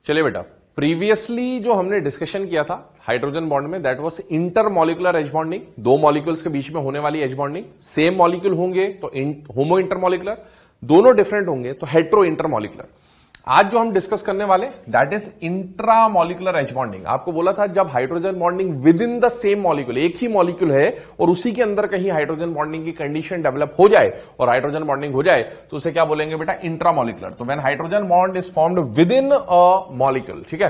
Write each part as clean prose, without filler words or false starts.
चलिए बेटा, प्रीवियसली जो हमने डिस्कशन किया था हाइड्रोजन बॉन्ड में, that was intermolecular as bonding, दो मॉलिक्यूल्स के बीच में होने वाली एज बॉन्डिंग। सेम मॉलिक्यूल होंगे तो होमो इंटरमॉलिक्यूलर, दोनों डिफरेंट होंगे तो हेट्रो इंटरमॉलिक्यूलर। आज जो हम डिस्कस करने वाले that is intramolecular as bonding. आपको बोला था जब hydrogen bonding within the same molecule, एक ही मॉलिक्यूल है और उसी के अंदर कहीं हाइड्रोजन बॉन्डिंग की कंडीशन डेवलप हो जाए और हाइड्रोजन बॉन्डिंग हो जाए तो उसे क्या बोलेंगे बेटा? इंट्रामॉलिक्यूलर। तो when hydrogen bond is formed with in a molecule, ठीक है।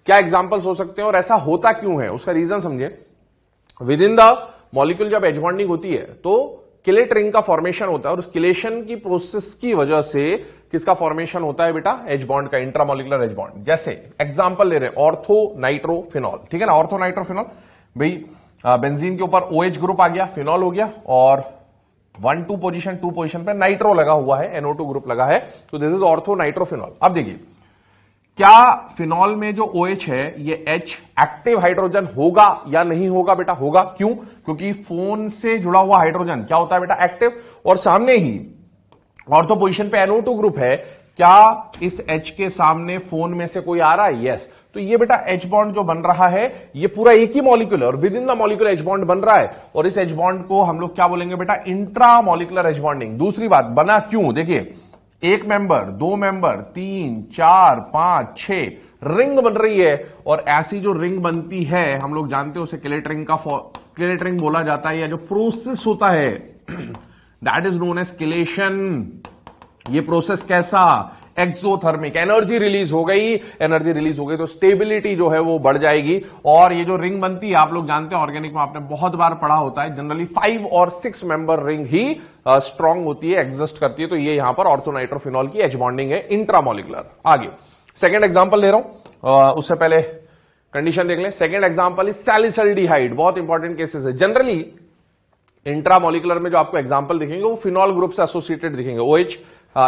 क्या एग्जांपल्स हो सकते हैं और ऐसा होता क्यों है, उसका रीजन समझिए। विद इन द मॉलिक्यूल जब एज बॉन्डिंग होती है तो किलेट रिंग का फॉर्मेशन होता है और उस किलेशन की प्रोसेस की वजह से किसका फॉर्मेशन होता है बेटा? एच बॉन्ड का, इंट्रामॉलिक्यूलर एच बॉन्ड। जैसे एग्जांपल ले रहे ऑर्थो नाइट्रोफिनॉल, ठीक है ना। ऑर्थो नाइट्रोफिनॉल भाई, बेंजीन के ऊपर OH ग्रुप आ गया, फिनॉल हो गया और 1-2 पोजीशन पे नाइट्रो लगा हुआ है, NO2 ग्रुप लगा है, तो दिस इज ऑर्थो नाइट्रोफिनॉल। अब देखिए क्या फिनॉल में जो OH है ये H एक्टिव हाइड्रोजन होगा या नहीं होगा बेटा? होगा। क्यों? क्योंकि फोन से जुड़ा हुआ हाइड्रोजन क्या होता है बेटा? एक्टिव। और सामने ही ऑर्थो पोजीशन पे NO2 ग्रुप है, क्या इस H के सामने फोन में से कोई आ रहा है? यस। तो ये बेटा H बॉन्ड जो बन रहा है ये पूरा एक ही मॉलिक्यूल है और with in the molecule H bond बन रहा है और इस H बॉन्ड को हम लोग क्या बोलेंगे बेटा? Intramolecular H bonding. दूसरी बात, बना क्यों? देखिए, एक मेंबर, दो मेंबर, 3, 4, 5, 6 रिंग बन रही है और ऐसी जो रिंग बनती है हम लोग जानते हैं उसे किलेट रिंग बोला जाता है, या जो प्रोसेस होता है that is known as chelation. ये प्रोसेस कैसा? एक्सोथर्मिक। एनर्जी रिलीज हो गई तो स्टेबिलिटी जो है वो बढ़ जाएगी और ये जो रिंग बनती है आप लोग जानते हैं, ऑर्गेनिक में आपने बहुत बार पढ़ा होता है, जनरली 5 और 6 मेंबर रिंग ही स्ट्रांग होती है, एग्जिस्ट करती है। तो ये यहां पर ऑर्थोनाइट्रोफिनॉल की एच बॉन्डिंग है, इंट्रामॉलिक्यूलर। आगे सेकेंड एग्जाम्पल ले रहा हूं, उससे पहले कंडीशन देख लें। Second example is salicylaldehyde. बहुत इंपॉर्टेंट केसेस है। जनरली इंट्रामॉलिक्यूलर में जो आपको एग्जाम्पल दिखेंगे वो फिनॉल ग्रुप से एसोसिएटेड दिखेंगे, OH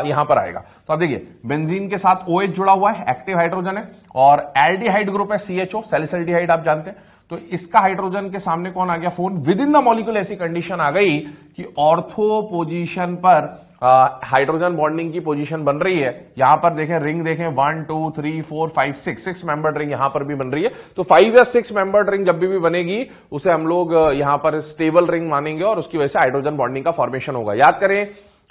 यहां पर आएगा। तो आप देखिए बेंजीन के साथ OH जुड़ा हुआ है, एक्टिव हाइड्रोजन है, और एल्डिहाइड ग्रुप है CHO, सैलिसल्डिहाइड आप जानते हैं। तो इसका हाइड्रोजन के सामने कौन आ गया? Phone. With in the molecule ऐसी कंडीशन आ गई कि ऑर्थो पोजीशन पर हाइड्रोजन बॉन्डिंग की पोजीशन बन रही है। यहां पर देखें रिंग, देखें 1 2 3 4 5 6 मेंबर्ड रिंग यहां पर भी बन रही है। तो 5 या 6 मेंबर्ड रिंग जब भी बनेगी उसे हम लोग यहां पर स्टेबल रिंग मानेंगे और उसकी वजह से हाइड्रोजन बॉन्डिंग का फॉर्मेशन होगा। याद करें,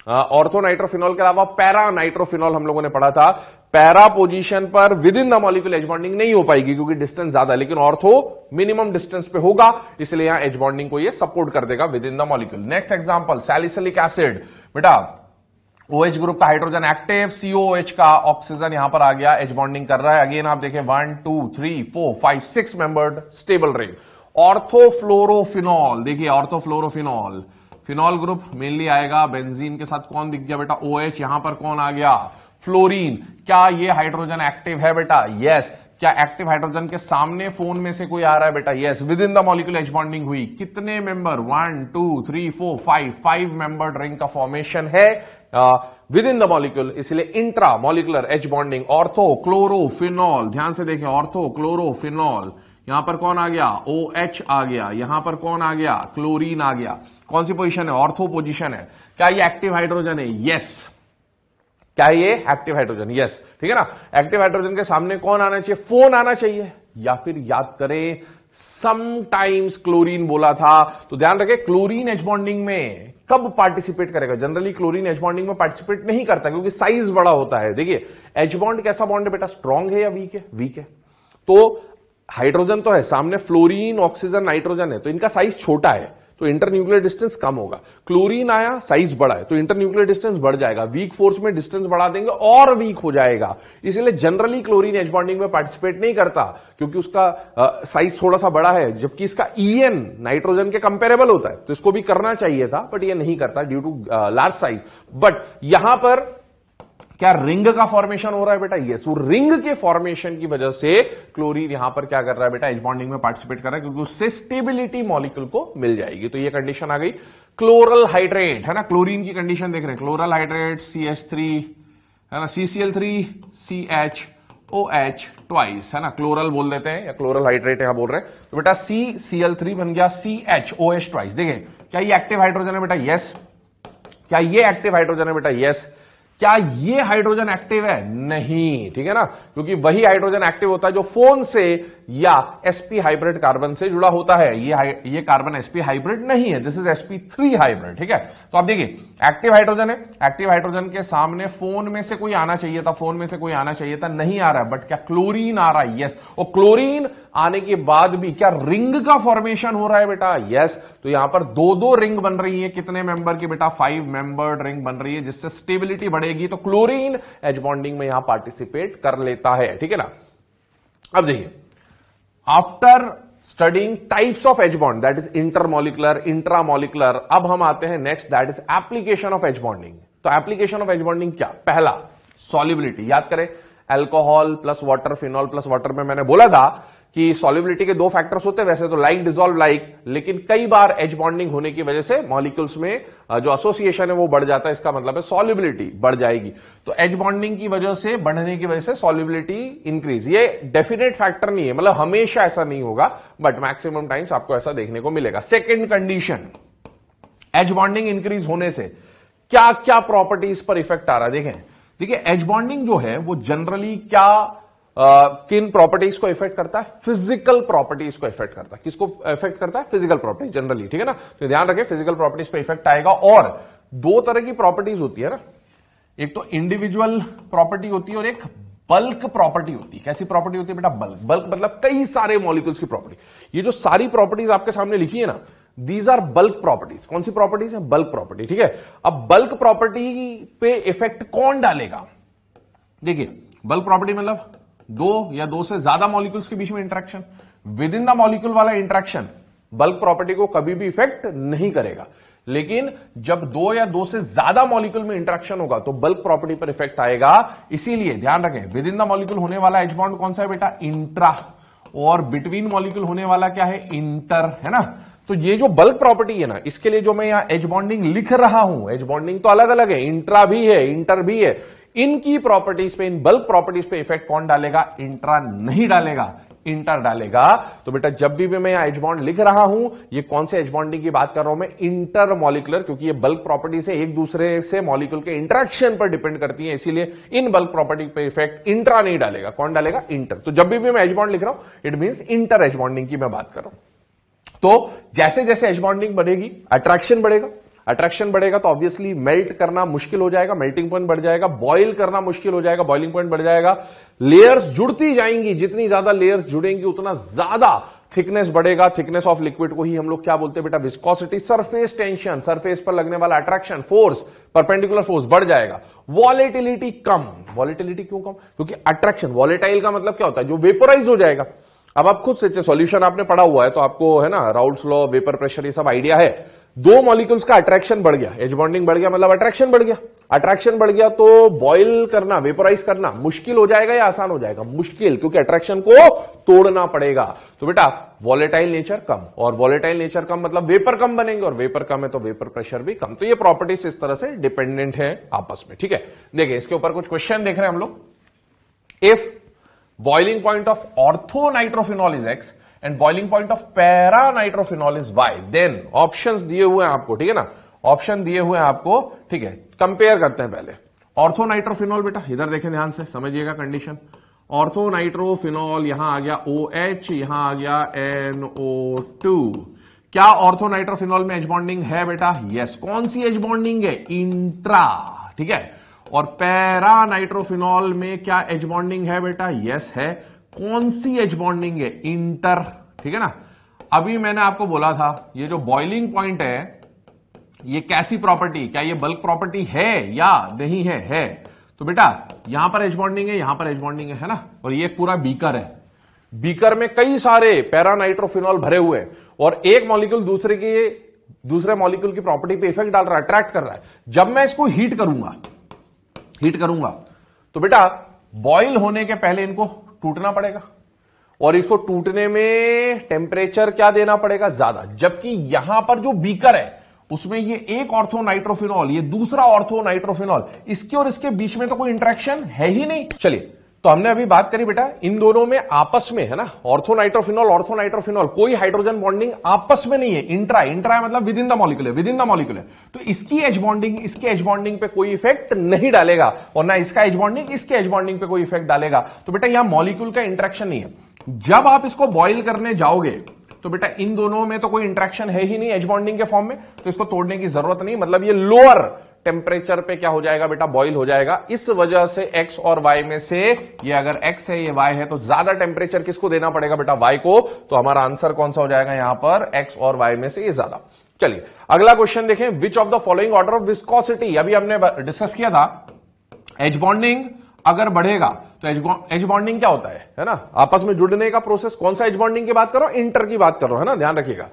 ऑर्थो नाइट्रोफिनॉल के अलावा पैरा नाइट्रोफिनॉल हम लोगों ने पढ़ा था। पैरा पोजीशन पर with in the molecule H bonding नहीं हो पाएगी क्योंकि डिस्टेंस ज्यादा है, लेकिन ऑर्थो मिनिमम डिस्टेंस पे होगा, इसलिए यहां एच बॉन्डिंग को ये सपोर्ट कर देगा with in the molecule. Next example, salicylic acid. बेटा OH ग्रुप का हाइड्रोजन एक्टिव, COOH का ऑक्सीजन यहां पर आ गया, एच बॉन्डिंग कर रहा है। अगेन आप देखें 1 2 3 4 5 6 मेंबर्ड स्टेबल रिंग। ऑर्थोफ्लोरोफिनॉल, देखिए ऑर्थोफ्लोरोफिनॉल, फिनॉल ग्रुप मेनली आएगा। बेंजीन के साथ कौन दिख गया बेटा? OH। यहां पर कौन आ गया? फ्लोरीन। क्या ये हाइड्रोजन एक्टिव है बेटा? यस। क्या एक्टिव हाइड्रोजन के सामने फोन में से कोई आ रहा है बेटा? Yes. With in the molecule H bonding हुई। कितने मेंबर? 1 2 3 4 5 मेंबर्ड रिंग का फॉर्मेशन है विद इन द मॉलिक्यूल, इसलिए intra molecular H bonding. Ortho chlorophenol, ध्यान से देखें, ऑर्थो क्लोरोफिनॉल। यहां पर कौन आ गया? OH आ गया। यहां पर कौन आ गया? क्लोरीन आ गया। कौन सी पोजीशन है? ऑर्थो पोजीशन है। क्या ये एक्टिव हाइड्रोजन है? यस। क्या ये एक्टिव हाइड्रोजन? यस। ठीक है ना। एक्टिव हाइड्रोजन के सामने कौन आना चाहिए? फोन आना चाहिए। या फिर याद करें समटाइम्स क्लोरीन बोला था, तो ध्यान रखें क्लोरीन एच बॉन्डिंग में कब पार्टिसिपेट करेगा? जनरली क्लोरीन एच बॉन्डिंग में पार्टिसिपेट नहीं करता क्योंकि साइज बड़ा होता है। देखिए एच बॉन्ड कैसा बॉन्ड है बेटा? स्ट्रांग है या वीक है? वीक है। तो हाइड्रोजन तो है सामने, फ्लोरीन ऑक्सीजन नाइट्रोजन है, तो इनका साइज छोटा है तो इंटरन्यूक्लियर डिस्टेंस कम होगा। क्लोरीन आया, साइज बड़ा है, तो इंटरन्यूक्लियर डिस्टेंस बढ़ जाएगा। वीक फोर्स में डिस्टेंस बढ़ा देंगे और वीक हो जाएगा। इसलिए जनरली क्लोरीन एच बॉन्डिंग में पार्टिसिपेट नहीं करता क्योंकि उसका साइज थोड़ा सा बड़ा है, जबकि इसका EN नाइट्रोजन के कंपेरेबल होता है, तो इसको भी करना चाहिए था बट ये नहीं करता due to large size. But यहां पर क्या रिंग का फॉर्मेशन हो रहा है बेटा? यस। वो रिंग के फॉर्मेशन की वजह से क्लोरीन यहां पर क्या कर रहा है बेटा? एच बॉन्डिंग में पार्टिसिपेट कर रहा है क्योंकि उससे स्टेबिलिटी मॉलिक्यूल को मिल जाएगी। तो ये कंडीशन आ गई। क्लोरल हाइड्रेट है ना, क्लोरीन की कंडीशन देख रहे हैं। क्लोरल हाइड्रेट CH3 है ना, CCl3 CHOH ट्वाइस है ना, क्लोरल बोल देते हैं या क्लोरल हाइड्रेट यहां बोल रहे हैं। तो बेटा CCl3 बन गया CHOH ट्वाइस। देखिए क्या ये एक्टिव हाइड्रोजन है बेटा? यस। क्या ये एक्टिव हाइड्रोजन है बेटा? यस। क्या ये हाइड्रोजन एक्टिव है? नहीं, ठीक है ना, क्योंकि वही हाइड्रोजन एक्टिव होता है जो फोन से या sp हाइब्रिड कार्बन से जुड़ा होता है। ये कार्बन sp हाइब्रिड नहीं है, दिस इज sp3 हाइब्रिड, ठीक है। तो आप देखिए एक्टिव हाइड्रोजन है, एक्टिव हाइड्रोजन के सामने फोन में से कोई आना चाहिए था, फोन में से कोई आना चाहिए था, नहीं आ रहा है, बट क्या क्लोरीन आ रहा है? यस। और क्लोरीन आने के बाद भी क्या रिंग का फॉर्मेशन हो रहा है बेटा? यस। तो यहां पर दो दो रिंग बन रही है, कितने मेंबर की बेटा? 5 मेंबर्ड रिंग बन रही है, जिससे स्टेबिलिटी बढ़ेगी। तो क्लोरीन एच बॉन्डिंग में यहां पार्टिसिपेट कर लेता है, ठीक है ना। अब देखिए, after studying types of H bond, that is intermolecular, intramolecular, अब हम आते हैं next, that is application of H bonding. तो एप्लीकेशन ऑफ एच बॉन्डिंग क्या? पहला सॉल्युबिलिटी, याद करें alcohol plus water, phenol plus water में मैंने बोला था कि सॉल्युबिलिटी के 2 फैक्टर्स होते हैं, वैसे तो लाइक डिसॉल्व लाइक, लेकिन कई बार एच बॉन्डिंग होने की वजह से मॉलिक्यूल्स में जो एसोसिएशन है वो बढ़ जाता है, इसका मतलब है सॉल्युबिलिटी बढ़ जाएगी। तो एच बॉन्डिंग की वजह से, बढ़ने की वजह से सॉल्युबिलिटी इंक्रीज, ये डेफिनेट फैक्टर नहीं है, मतलब हमेशा ऐसा नहीं होगा, बट मैक्सिमम टाइम्स आपको ऐसा देखने को मिलेगा। Second condition, H bonding increase होने से क्या क्या प्रॉपर्टीज पर इफेक्ट आ रहा है? देखें, देखिए एच बॉन्डिंग जो है वो जनरली क्या किन प्रॉपर्टीज को इफेक्ट करता है? फिजिकल प्रॉपर्टीज को इफेक्ट करता है। किसको इफेक्ट करता है? फिजिकल प्रॉपर्टीज जनरली, ठीक है ना। तो ध्यान रखें, फिजिकल प्रॉपर्टीज पे इफेक्ट आएगा। और 2 तरह की प्रॉपर्टीज होती है ना, एक तो इंडिविजुअल प्रॉपर्टी होती है और एक बल्क प्रॉपर्टी होती है। कैसी प्रॉपर्टी होती है बेटा? बल्क। बल्क मतलब कई सारे मॉलिक्यूल्स की प्रॉपर्टी। ये जो सारी प्रॉपर्टीज आपके सामने लिखी है ना, दीज आर बल्क प्रॉपर्टीज। कौन सी प्रॉपर्टीज है? बल्क प्रॉपर्टी, ठीक है। अब बल्क प्रॉपर्टी पे इफेक्ट कौन डालेगा? देखिए, बल्क प्रॉपर्टी मतलब 2 या 2 से ज्यादा मॉलिक्यूल्स के बीच में interaction, with in the molecule वाला इंटरेक्शन बल्क प्रॉपर्टी को कभी भी इफेक्ट नहीं करेगा। लेकिन जब 2 या 2 से ज्यादा मॉलिक्यूल में इंटरेक्शन होगा तो बल्क प्रॉपर्टी पर इफेक्ट आएगा। इसीलिए ध्यान रखें, विद इन द मॉलिक्यूल होने वाला एच बॉन्ड कौन सा है बेटा? इंट्रा। और बिटवीन मॉलिक्यूल होने वाला क्या है? इंटर, है ना। तो ये जो बल्क प्रॉपर्टी है ना, इसके लिए जो मैं यहां एच बॉन्डिंग लिख रहा हूं, एच बॉन्डिंग तो अलग अलग है, इंट्रा भी है, इंटर भी है, इनकी प्रॉपर्टीज पे, इन बल्क प्रॉपर्टीज पे इफेक्ट कौन डालेगा? इंट्रा नहीं डालेगा, इंटर डालेगा। तो बेटा जब भी मैं यहां एच बॉन्ड लिख रहा हूं, ये कौन से एच बॉन्डिंग की बात कर रहा हूं मैं? इंटर मॉलिकुलर, क्योंकि ये बल्क प्रॉपर्टी से एक दूसरे से मॉलिक्यूल के इंटरेक्शन पर डिपेंड करती है, इसीलिए इन बल्क प्रॉपर्टी पे इफेक्ट इंट्रा नहीं डालेगा। कौन डालेगा? इंटर। तो जब भी मैं एच बॉन्ड लिख रहा हूं, it means inter H bonding की मैं बात कर रहा हूं। तो जैसे जैसे एच बॉन्डिंग बढ़ेगी, अट्रैक्शन बढ़ेगा, अट्रैक्शन बढ़ेगा तो ऑब्वियसली मेल्ट करना मुश्किल हो जाएगा, मेल्टिंग पॉइंट बढ़ जाएगा, बॉयल करना मुश्किल हो जाएगा, बॉइलिंग पॉइंट बढ़ जाएगा, लेयर्स जुड़ती जाएंगी, जितनी ज्यादा लेयर्स जुड़ेंगी उतना ज्यादा थिकनेस बढ़ेगा। थिकनेस ऑफ लिक्विड को ही हम लोग क्या बोलते हैं बेटा? विस्कोसिटी। सरफेस टेंशन, सरफेस पर लगने वाला अट्रैक्शन फोर्स, परपेंडिकुलर फोर्स बढ़ जाएगा। वॉलेटिलिटी कम। वॉलेटिलिटी क्यों कम? क्योंकि अट्रैक्शन, वॉलेटाइल का मतलब क्या होता है? जो वेपोराइज हो जाएगा। अब आप खुद से सॉल्यूशन आपने पढ़ा हुआ है तो आपको है ना, राउल्ट्स लॉ, वेपर प्रेशर, ये सब आइडिया है। 2 मॉलिक्यूल्स का अट्रैक्शन बढ़ गया, एच बॉन्डिंग बढ़ गया मतलब अट्रैक्शन बढ़ गया। अट्रैक्शन बढ़ गया तो बॉयल करना, वेपोराइज करना मुश्किल हो जाएगा या आसान हो जाएगा? मुश्किल, क्योंकि अट्रैक्शन को तोड़ना पड़ेगा। तो बेटा वॉलेटाइल नेचर कम, और वॉलेटाइल नेचर कम मतलब वेपर कम बनेंगे, और वेपर कम है तो वेपर प्रेशर भी कम। तो ये प्रॉपर्टीज इस तरह से डिपेंडेंट है आपस में, ठीक है। देखिए इसके ऊपर कुछ क्वेश्चन देख रहे हैं हम लोग। If boiling point of orthonitrophenol is X and boiling point of para-nitrophenol is Y, then options दिए हुए हैं आपको, ठीक है ना, ऑप्शन दिए हुए हैं आपको, ठीक है। कंपेयर करते हैं पहले ऑर्थोनाइट्रोफिनॉल, बेटा इधर देखें ध्यान से, समझिएगा कंडीशन। ऑर्थोनाइट्रोफिनॉल यहां आ गया OH, यहां आ गया NO2। क्या ऑर्थोनाइट्रोफिनॉल में एच बॉन्डिंग है बेटा? यस। कौन सी एच बॉन्डिंग है? इंट्रा, ठीक है। और पैरा नाइट्रोफिनॉल में क्या एच बॉन्डिंग है बेटा? यस है। कौन सी एच बॉन्डिंग है? इंटर, ठीक है ना। अभी मैंने आपको बोला था ये जो बॉइलिंग पॉइंट है ये कैसी प्रॉपर्टी, क्या ये बल्क प्रॉपर्टी है या नहीं है? है। तो बेटा यहां पर एच बॉन्डिंग है, यहां पर एच बॉन्डिंग है ना। और ये पूरा बीकर है, बीकर में कई सारे पैरा नाइट्रोफिनॉल भरे हुए हैं, और एक मॉलिक्यूल दूसरे मॉलिक्यूल की प्रॉपर्टी पे इफेक्ट डाल रहा है, अट्रैक्ट कर रहा है। जब मैं इसको हीट करूंगा तो बेटा बॉयल होने के पहले इनको टूटना पड़ेगा, और इसको टूटने में टेम्परेचर क्या देना पड़ेगा? ज्यादा। जबकि यहां पर जो बीकर है उसमें ये एक ऑर्थोनाइट्रोफिनॉल, ये दूसरा ऑर्थोनाइट्रोफिनॉल, इसके और इसके बीच में तो कोई इंटरेक्शन है ही नहीं। चलिए तो हमने अभी बात करी बेटा इन दोनों में आपस में, है ना, ऑर्थोनाइट्रोफिनॉल कोई हाइड्रोजन बॉन्डिंग आपस में नहीं है, इंट्रा मतलब विद इन द मॉलिक्यूल है, तो इसकी एच बॉन्डिंग इसके एच बॉन्डिंग पे कोई इफेक्ट नहीं डालेगा और ना इसका एच बॉन्डिंग इसके एच बॉन्डिंग पे कोई इफेक्ट डालेगा। तो बेटा यहां मॉलिक्यूल का इंटरेक्शन नहीं है। जब आप इसको बॉइल करने जाओगे तो बेटा इन दोनों में तो कोई इंटरेक्शन है ही नहीं एच बॉन्डिंग के फॉर्म में, तो इसको तोड़ने की जरूरत नहीं, मतलब ये लोअर टेम्परेचर पे क्या हो जाएगा बेटा, बॉईल हो जाएगा। इस वजह से एक्स और वाई में से ये अगर एक्स है ये वाई है, तो ज्यादा टेम्परेचर किसको देना पड़ेगा बेटा, वाई को। तो हमारा आंसर कौन सा हो जाएगा यहां पर, एक्स और वाई में से ये ज्यादा। चलिए अगला क्वेश्चन देखें, which of the following order of viscosity, अभी हमने डिस्कस किया था एच बॉन्डिंग अगर बढ़ेगा तो एच बॉन्डिंग क्या होता है ना, आपस में जुड़ने का प्रोसेस। कौन सा एच बॉन्डिंग की बात करो, इंटर की बात करो, है ना, ध्यान रखिएगा।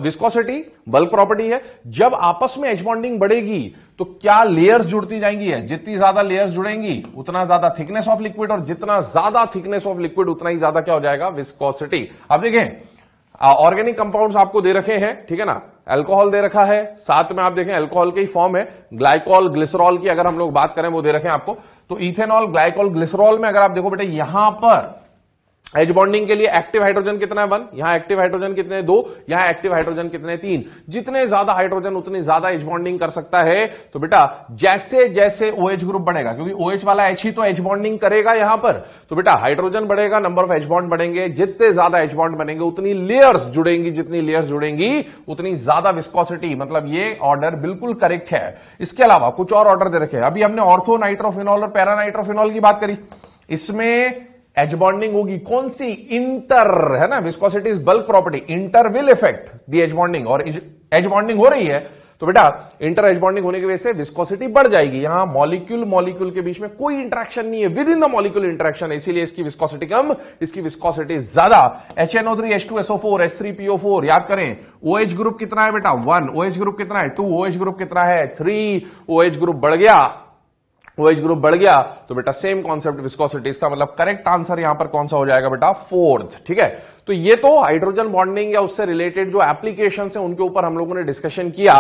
विस्कोसिटी बल्क प्रॉपर्टी है, जब आपस में एच बॉन्डिंग बढ़ेगी तो क्या लेयर्स जुड़ती जाएंगी, है जितनी ज्यादा लेयर्स जुड़ेंगी उतना ज्यादा थिकनेस ऑफ लिक्विड, और जितना ज्यादा थिकनेस ऑफ लिक्विड उतना ही ज्यादा क्या हो जाएगा, विस्कोसिटी। अब देखें ऑर्गेनिक कंपाउंड्स आपको दे रखे हैं, ठीक है ना, अल्कोहल दे रखा है, साथ में आप देखें अल्कोहल की फॉर्म है, ग्लाइकॉल ग्लिसरॉल की अगर हम लोग बात करें वो दे रखे हैं आपको। तो इथेनॉल ग्लाइकॉल ग्लिसरॉल में अगर आप देखो बेटा यहां पर एच बॉन्डिंग के लिए एक्टिव हाइड्रोजन कितना है 1, यहां एक्टिव हाइड्रोजन कितने 2, यहां एक्टिव हाइड्रोजन कितने 3। जितने ज्यादा हाइड्रोजन उतनी ज्यादा एच बॉन्डिंग कर सकता है। तो बेटा जैसे जैसे OH ग्रुप बढ़ेगा, क्योंकि OH वाला H ही तो एच बॉन्डिंग करेगा यहां पर, तो बेटा हाइड्रोजन बढ़ेगा, नंबर ऑफ एच बॉन्ड बढ़ेंगे, जितने ज्यादा एच बॉन्ड बनेंगे उतनी लेयर्स जुड़ेंगी, जितनी लेयर्स जुड़ेंगी उतनी ज्यादा विस्कोसिटी, मतलब ये ऑर्डर बिल्कुल करेक्ट है। इसके अलावा कुछ और ऑर्डर दे रखे हैं, अभी हमने ऑर्थो नाइट्रोफिनॉल और पैरानाइट्रोफिनॉल की बात करी, इसमें एच बॉन्डिंग होगी कौन सी, इंटर, है ना, viscosity is bulk property, inter will effect the H bonding, और एच बॉन्डिंग हो रही है तो बेटा इंटर एच बॉन्डिंग होने की वजह से विस्कोसिटी बढ़ जाएगी। यहां मॉलिक्यूल के बीच में कोई इंटरेक्शन नहीं है, with in the molecule interaction है, इसीलिए इसकी विस्कोसिटी कम, इसकी विस्कोसिटी ज्यादा। HNO3 H2SO4 H3PO4 याद करें, OH ग्रुप कितना है बेटा 1, OH ग्रुप कितना है 2, OH ग्रुप कितना है 3, OH ग्रुप बढ़ गया, OH ग्रुप बढ़ गया तो बेटा सेम कॉन्सेप्ट विस्कोसिटी, इसका मतलब करेक्ट आंसर यहां पर कौन सा हो जाएगा बेटा, 4th। ठीक है, तो ये तो हाइड्रोजन बॉन्डिंग या उससे रिलेटेड जो एप्लीकेशन है उनके ऊपर हम लोगों ने डिस्कशन किया।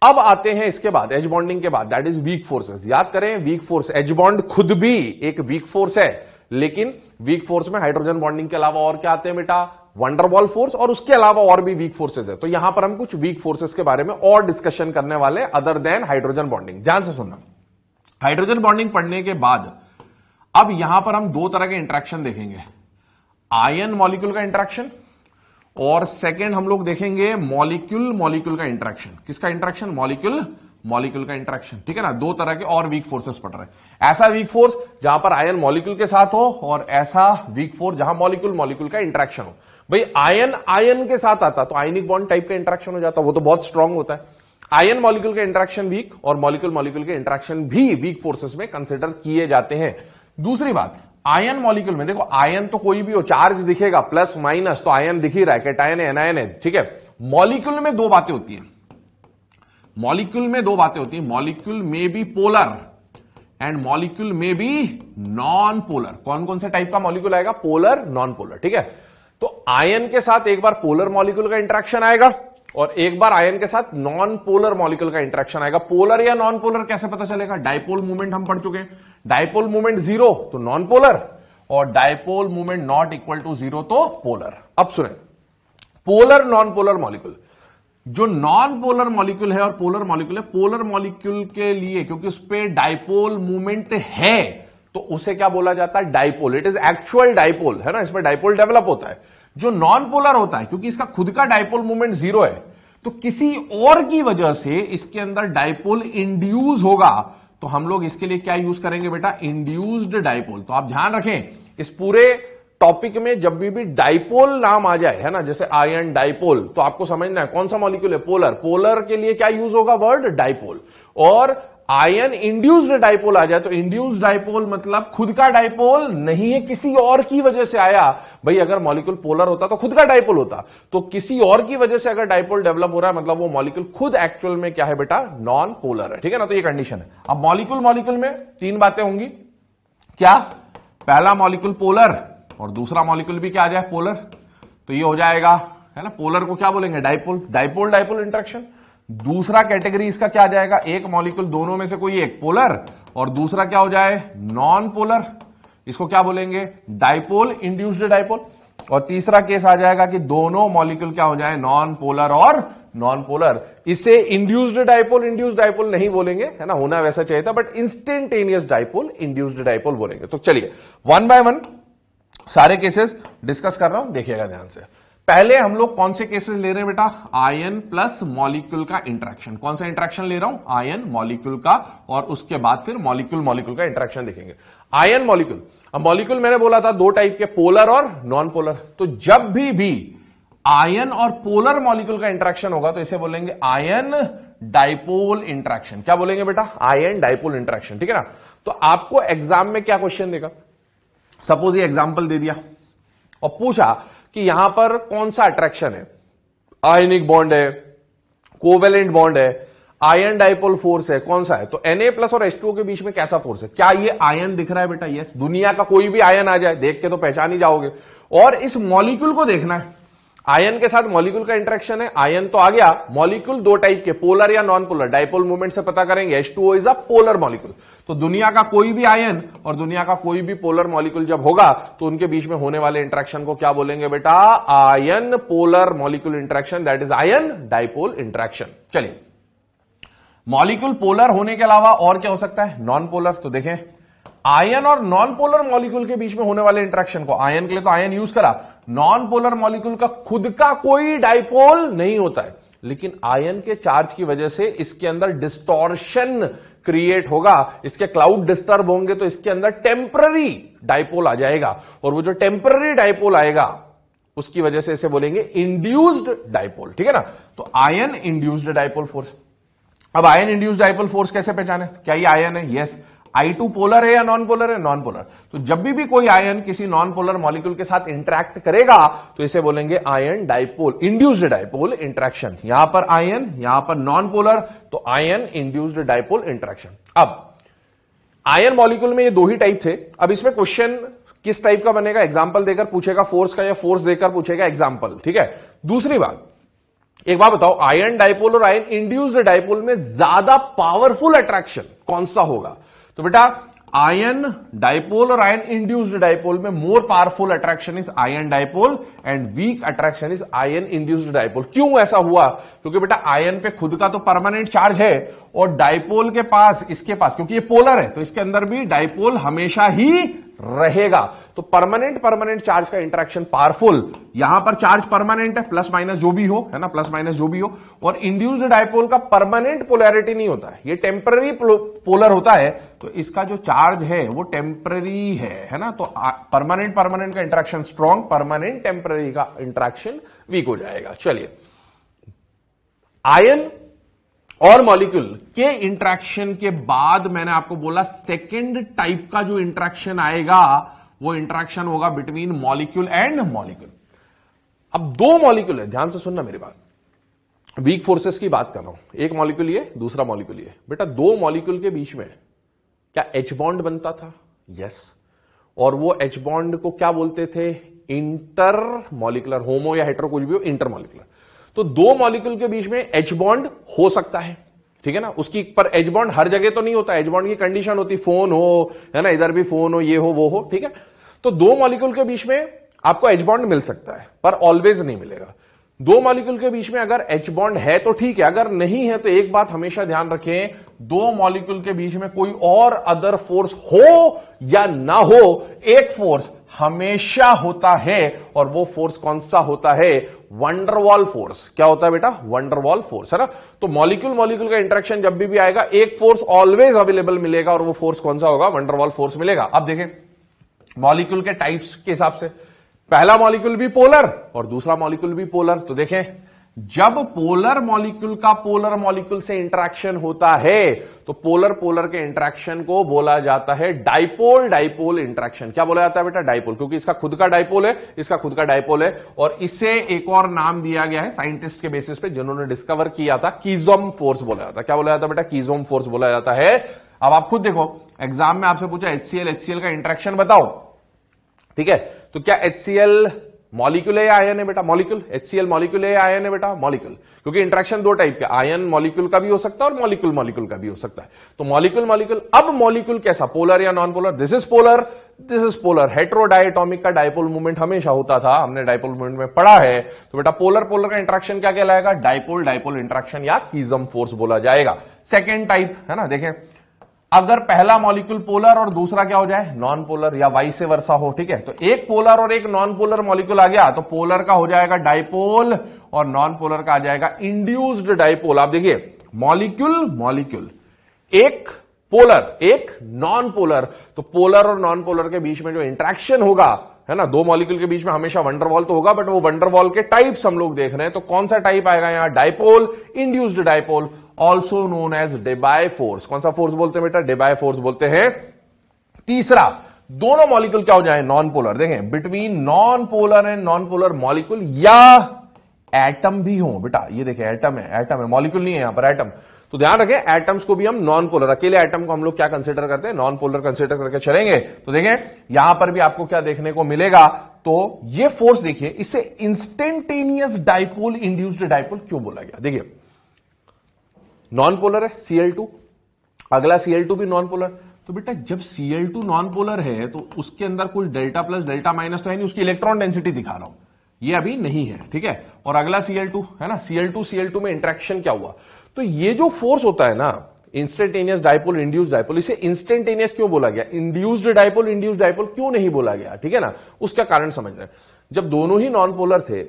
अब आते हैं इसके बाद एच बॉन्डिंग के बाद, दैट इज वीक फोर्सेस। याद करें वीक फोर्स, एच बॉन्ड खुद भी एक वीक फोर्स है, लेकिन वीक फोर्स में हाइड्रोजन बॉन्डिंग के अलावा और क्या आते हैं बेटा, वंडरवॉल फोर्स, और उसके अलावा और भी वीक फोर्सेस है। तो यहां पर हम कुछ वीक फोर्सेस के बारे में और डिस्कशन करने वाले अदर देन हाइड्रोजन बॉन्डिंग। ध्यान से सुनना, हाइड्रोजन बॉन्डिंग पढ़ने के बाद अब यहां पर हम दो तरह के इंटरेक्शन देखेंगे, आयन मॉलिक्यूल का इंटरेक्शन, और सेकेंड हम लोग देखेंगे मॉलिक्यूल का इंटरेक्शन। किसका इंटरेक्शन, मॉलिक्यूल का इंटरेक्शन। ठीक है ना, दो तरह के और वीक फोर्सेस पढ़ रहे हैं, ऐसा वीक फोर्स जहां पर आयन मॉलिक्यूल के साथ हो, और ऐसा वीक फोर्स जहां मॉलिक्यूल का इंटरेक्शन हो। भाई आयन के साथ आता तो आयनिक बॉन्ड टाइप का इंटरेक्शन हो जाता, वो तो बहुत स्ट्रांग होता है। आयन मॉलिक्यूल के इंटरेक्शन वीक, और मॉलिक्यूल के इंटरेक्शन भी वीक फोर्सेस में कंसिडर किए जाते हैं। दूसरी बात, आयन मॉलिक्यूल में देखो, आयन तो कोई भी हो, चार्ज दिखेगा प्लस माइनस, तो आयन दिख ही रहा है, कैटायन है एनायन है। ठीक है, मॉलिक्यूल में दो बातें होती हैं, मॉलिक्यूल में बी पोलर एंड मॉलिक्यूल में बी नॉन पोलर। कौन कौन से टाइप का मॉलिक्यूल आएगा, पोलर नॉन पोलर। ठीक है, तो आयन के साथ एक बार पोलर मॉलिक्यूल का इंटरेक्शन आएगा और एक बार आयन के साथ नॉन पोलर मॉलिक्यूल का इंटरेक्शन आएगा। पोलर या नॉन पोलर कैसे पता चलेगा, डायपोल मूवमेंट हम पढ़ चुके हैं, डायपोल मूवमेंट 0 तो नॉन पोलर, और dipole movement not equal to 0 तो पोलर। अब सुने, पोलर नॉन पोलर मॉलिक्यूल, जो नॉन पोलर मॉलिक्यूल है और पोलर मॉलिक्यूल है, पोलर मॉलिक्यूल के लिए क्योंकि उस पर डायपोल मूवमेंट है तो उसे क्या बोला जाता है, dipole. It is actual dipole, है ना, इसमें डायपोल डेवलप होता है। जो नॉन पोलर होता है, क्योंकि इसका खुद का डायपोल मूवमेंट 0 है, तो किसी और की वजह से इसके अंदर डायपोल इंड्यूस होगा, तो हम लोग इसके लिए क्या यूज करेंगे बेटा, इंड्यूस्ड डायपोल। तो आप ध्यान रखें, इस पूरे टॉपिक में जब भी डायपोल नाम आ जाए, है ना, जैसे आयन डायपोल, तो आपको समझना है कौन सा मॉलिक्यूल है, पोलर। पोलर के लिए क्या यूज होगा, वर्ड डायपोल। और आयन इंड्यूस्ड डायपोल आ जाए तो इंड्यूस्ड डायपोल मतलब खुद का डायपोल नहीं है, किसी और की वजह से आया। भाई अगर मॉलिक्यूल पोलर होता तो खुद का डायपोल होता, तो किसी और की वजह से अगर डायपोल डेवलप हो रहा है मतलब वो मॉलिक्यूल खुद एक्चुअल में क्या है बेटा, नॉन पोलर है। ठीक है ना, तो ये कंडीशन है। अब मॉलिक्यूल में तीन बातें होंगी, क्या, पहला मॉलिक्यूल पोलर और दूसरा मॉलिक्यूल भी क्या आ जाए, पोलर, तो ये हो जाएगा, है ना, पोलर को क्या बोलेंगे, डायपोल, डायपोल इंटरेक्शन। दूसरा कैटेगरी इसका क्या आ जाएगा, एक मॉलिक्यूल दोनों में से कोई एक पोलर और दूसरा क्या हो जाए, नॉन पोलर, इसको क्या बोलेंगे, डाइपोल इंड्यूस्ड डाइपोल। और तीसरा केस आ जाएगा कि दोनों मॉलिक्यूल क्या हो जाए, नॉन पोलर और नॉन पोलर। इसे इंड्यूस्ड डाइपोल नहीं बोलेंगे, है ना, होना वैसा चाहिए था, but instantaneous dipole induced dipole बोलेंगे। तो चलिए वन बाय वन सारे केसेस डिस्कस कर रहा हूं, देखिएगा ध्यान से। पहले हम लोग कौन से केसेस ले रहे हैं बेटा, आयन प्लस मॉलिक्यूल का इंटरेक्शन। कौन सा इंटरेक्शन ले रहा हूं, आयन मॉलिक्यूल का, और उसके बाद फिर मॉलिक्यूल का इंटरेक्शन देखेंगे। आयन मॉलिक्यूल, अब मॉलिक्यूल मैंने बोला था दो टाइप के, पोलर और नॉन पोलर। तो जब भी आयन और पोलर मॉलिक्यूल का इंटरेक्शन होगा तो इसे बोलेंगे आयन डाइपोल इंटरेक्शन। क्या बोलेंगे बेटा, आयन डाइपोल इंटरेक्शन, ठीक है ना। तो आपको एग्जाम में क्या क्वेश्चन देगा, सपोज ये एग्जाम्पल दे दिया और पूछा कि यहां पर कौन सा अट्रैक्शन है, आयनिक बॉन्ड है, कोवेलेंट बॉन्ड है, आयन डाइपोल फोर्स है, कौन सा है। तो Na+ और H2O के बीच में कैसा फोर्स है, क्या ये आयन दिख रहा है बेटा, यस। दुनिया का कोई भी आयन आ जाए, देख के तो पहचान ही जाओगे। और इस मॉलिक्यूल को देखना है, आयन के साथ मॉलिक्यूल का इंटरेक्शन है, आयन तो आ गया, मॉलिक्यूल दो टाइप के, पोलर या नॉन पोलर। डाइपोल मूवमेंट से पता करेंगे, H2O is a polar molecule. तो दुनिया का कोई भी आयन और दुनिया का कोई भी पोलर मॉलिक्यूल जब होगा तो उनके बीच में होने वाले इंटरेक्शन को क्या बोलेंगे बेटा, ion polar molecule interaction, that is ion dipole interaction. चलिए, मॉलिक्यूल पोलर होने के अलावा और क्या हो सकता है, नॉन पोलर। तो देखें, आयन और नॉन पोलर मॉलिक्यूल के बीच में होने वाले इंटरेक्शन को, आयन के लिए तो आयन यूज करा, नॉन पोलर मॉलिक्यूल का खुद का कोई डाइपोल नहीं होता है, लेकिन आयन के चार्ज की वजह से इसके अंदर डिस्टॉर्शन क्रिएट होगा, इसके क्लाउड डिस्टर्ब होंगे तो इसके अंदर टेम्पररी डाइपोल आ जाएगा, और वो जो टेम्पररी डाइपोल आएगा उसकी वजह से इसे बोलेंगे इंड्यूस्ड डाइपोल, ठीक है ना। तो आयन इंड्यूस्ड डाइपोल फोर्स। अब आयन इंड्यूस्ड डाइपोल फोर्स कैसे पहचाने, क्या ये आयन है, यस। I2 पोलर है या नॉन पोलर है, नॉन पोलर। तो जब भी कोई आयन किसी नॉन पोलर मॉलिक्यूल के साथ इंटरैक्ट करेगा तो इसे बोलेंगे ion dipole induced dipole interaction. यहां पर आयन, यहां पर नॉन पोलर, तो आयन इंड्यूस्ड डाइपोल इंटरेक्शन। अब आयन मॉलिक्यूल में ये दो ही टाइप थे। अब इसमें क्वेश्चन किस टाइप का बनेगा, एग्जाम्पल देकर पूछेगा फोर्स का, या फोर्स देकर पूछेगा एग्जाम्पल, ठीक है। दूसरी बात, एक बात बताओ, आयन डाइपोल और आयन इंड्यूस्ड डाइपोल में ज्यादा पावरफुल अट्रैक्शन कौन सा होगा। तो बेटा आयन डाइपोल और आयन इंड्यूस्ड डाइपोल में more powerful attraction is ion dipole and weak attraction is ion induced dipole. क्यों ऐसा हुआ, क्योंकि बेटा आयन पे खुद का तो परमानेंट चार्ज है, और डाइपोल के पास, इसके पास, क्योंकि ये पोलर है तो इसके अंदर भी डाइपोल हमेशा ही रहेगा। तो परमानेंट चार्ज का इंटरेक्शन पावरफुल, यहां पर चार्ज परमानेंट है, प्लस माइनस जो भी हो, है ना, प्लस माइनस जो भी हो। और इंड्यूस्ड डाइपोल का परमानेंट पोलैरिटी नहीं होता है, ये टेम्पररी पोलर होता है, तो इसका जो चार्ज है वो टेम्पररी है ना। तो परमानेंट का इंटरेक्शन स्ट्रॉन्ग, परमानेंट टेम्पररी का इंटरेक्शन वीक हो जाएगा। चलिए, आयन और मॉलिक्यूल के इंटरेक्शन के बाद मैंने आपको बोला सेकेंड टाइप का जो इंटरेक्शन आएगा वो इंटरेक्शन होगा बिटवीन मॉलिक्यूल एंड मॉलिक्यूल। अब दो मॉलिक्यूल है, ध्यान से सुनना मेरी बात, वीक फोर्सेस की बात कर रहा हूं। एक मॉलिक्यूल ये, दूसरा मॉलिक्यूल ये। बेटा दो मॉलिक्यूल के बीच में क्या एच बॉन्ड बनता था, यस। और वो एच बॉन्ड को क्या बोलते थे, इंटर मॉलिक्यूलर, होमो या हेटेरो कुछ भी हो, इंटर मॉलिक्यूलर। तो दो मॉलिक्यूल के बीच में एच बॉन्ड हो सकता है, ठीक है ना। उसकी पर एच बॉन्ड हर जगह तो नहीं होता, एच बॉन्ड की कंडीशन होती, फोन हो, है ना, इधर भी फोन हो, ये हो वो हो, ठीक है। तो दो मॉलिक्यूल के बीच में आपको एच बॉन्ड मिल सकता है, पर ऑलवेज नहीं मिलेगा। दो मॉलिक्यूल के बीच में अगर एच बॉन्ड है तो ठीक है, अगर नहीं है तो एक बात हमेशा ध्यान रखें, दो मॉलिक्यूल के बीच में कोई और अदर फोर्स हो या ना हो, एक फोर्स हमेशा होता है, और वो फोर्स कौन सा होता है, वंडरवॉल फोर्स। क्या होता है बेटा, वंडरवॉल फोर्स, है ना। तो मॉलिक्यूल का इंटरेक्शन जब भी आएगा एक फोर्स ऑलवेज अवेलेबल मिलेगा, और वो फोर्स कौन सा होगा, वंडरवॉल फोर्स मिलेगा। अब देखें मॉलिक्यूल के टाइप्स के हिसाब से, पहला मॉलिक्यूल भी पोलर और दूसरा मॉलिक्यूल भी पोलर। तो देखें, जब पोलर मॉलिक्यूल का पोलर मॉलिक्यूल से इंटरेक्शन होता है तो पोलर के इंटरेक्शन को बोला जाता है डाइपोल इंटरेक्शन। क्या बोला जाता है बेटा, डाइपोल, क्योंकि इसका खुद का डाइपोल है, इसका खुद का डाइपोल है। और इसे एक और नाम दिया गया है साइंटिस्ट के बेसिस पे जिन्होंने डिस्कवर किया था, कीजोम फोर्स बोला जाता है। क्या बोला जाता है बेटा, कीजोम फोर्स बोला जाता है। अब आप खुद देखो, एग्जाम में आपसे पूछा HCl का इंटरेक्शन बताओ, ठीक है। तो क्या HCl मॉलिक्यूल है या आयन है बेटा? मॉलिक्यूल। HCl मॉलिक्यूल है या आयन है बेटा? मॉलिक्यूल। क्योंकि इंटरेक्शन दो टाइप के, आयन मॉलिक्यूल का भी हो सकता है और मॉलिक्यूल मॉलिक्यूल का भी हो सकता है। तो मॉलिक्यूल मॉलिक्यूल। अब मॉलिक्यूल कैसा, पोलर या non polar? This is polar, this is polar. Heterodiatomic का डायपोल मूवमेंट हमेशा होता था, हमने डायपोल मूवमेंट में पढ़ा है। तो बेटा पोलर पोलर का इंटरेक्शन क्या कहलाएगा? डायपोल डायपोल इंटरेक्शन या कीजम फोर्स बोला जाएगा। सेकेंड टाइप है ना, देखें अगर पहला मॉलिक्यूल पोलर और दूसरा क्या हो जाए, नॉन पोलर, या वाइस वर्सा हो, ठीक है, तो एक पोलर और एक नॉन पोलर मॉलिक्यूल आ गया तो पोलर का हो जाएगा डायपोल और नॉन पोलर का आ जाएगा इंड्यूस्ड डायपोल। आप देखिए मॉलिक्यूल मॉलिक्यूल, एक पोलर एक नॉन पोलर, तो पोलर और नॉन पोलर के बीच में जो इंटरेक्शन होगा है ना, दो मॉलिक्यूल के बीच में हमेशा वंडरवॉल तो होगा, बट वो वंडरवॉल के टाइप्स हम लोग देख रहे हैं। तो कौन सा टाइप आएगा यहां? Dipole, induced dipole, also known as Debye force. कौन सा फोर्स बोलते हैं बेटा? डेबाय फोर्स बोलते हैं। तीसरा, दोनों मॉलिक्यूल क्या हो जाए? Non polar. देखें between non polar and non polar molecule, या एटम भी हो बेटा, ये देखें एटम है, एटम है, मॉलिक्यूल नहीं है यहां पर, एटम। तो ध्यान रखें एटम्स को भी हम नॉन पोलर, अकेले एटम को हम लोग क्या कंसीडर करते हैं? नॉन पोलर कंसीडर करके चलेंगे। तो देखें यहां पर भी आपको क्या देखने को मिलेगा, तो ये फोर्स देखिए, इसे इंस्टेंटेनियस डायपोल इंड्यूस्ड डायपोल क्यों बोला गया? देखिए नॉन पोलर है Cl2, अगला Cl2 भी नॉन पोलर, तो बेटा जब Cl2 नॉन पोलर है तो उसके अंदर कुछ डेल्टा प्लस डेल्टा माइनस तो है नहीं, उसकी इलेक्ट्रॉन डेंसिटी दिखा रहा हूं, ये अभी नहीं है, ठीक है। और अगला Cl2 है ना, Cl2 में इंटरेक्शन क्या हुआ, तो ये जो फोर्स होता है ना इंस्टेंटेनियस डायपोल इंड्यूस्ड डायपोल, इसे इंस्टेंटेनियस क्यों बोला गया? इंड्यूस्ड डायपोल क्यों नहीं बोला गया? ठीक है ना, उसका कारण समझ रहे हैं। जब दोनों ही नॉन पोलर थे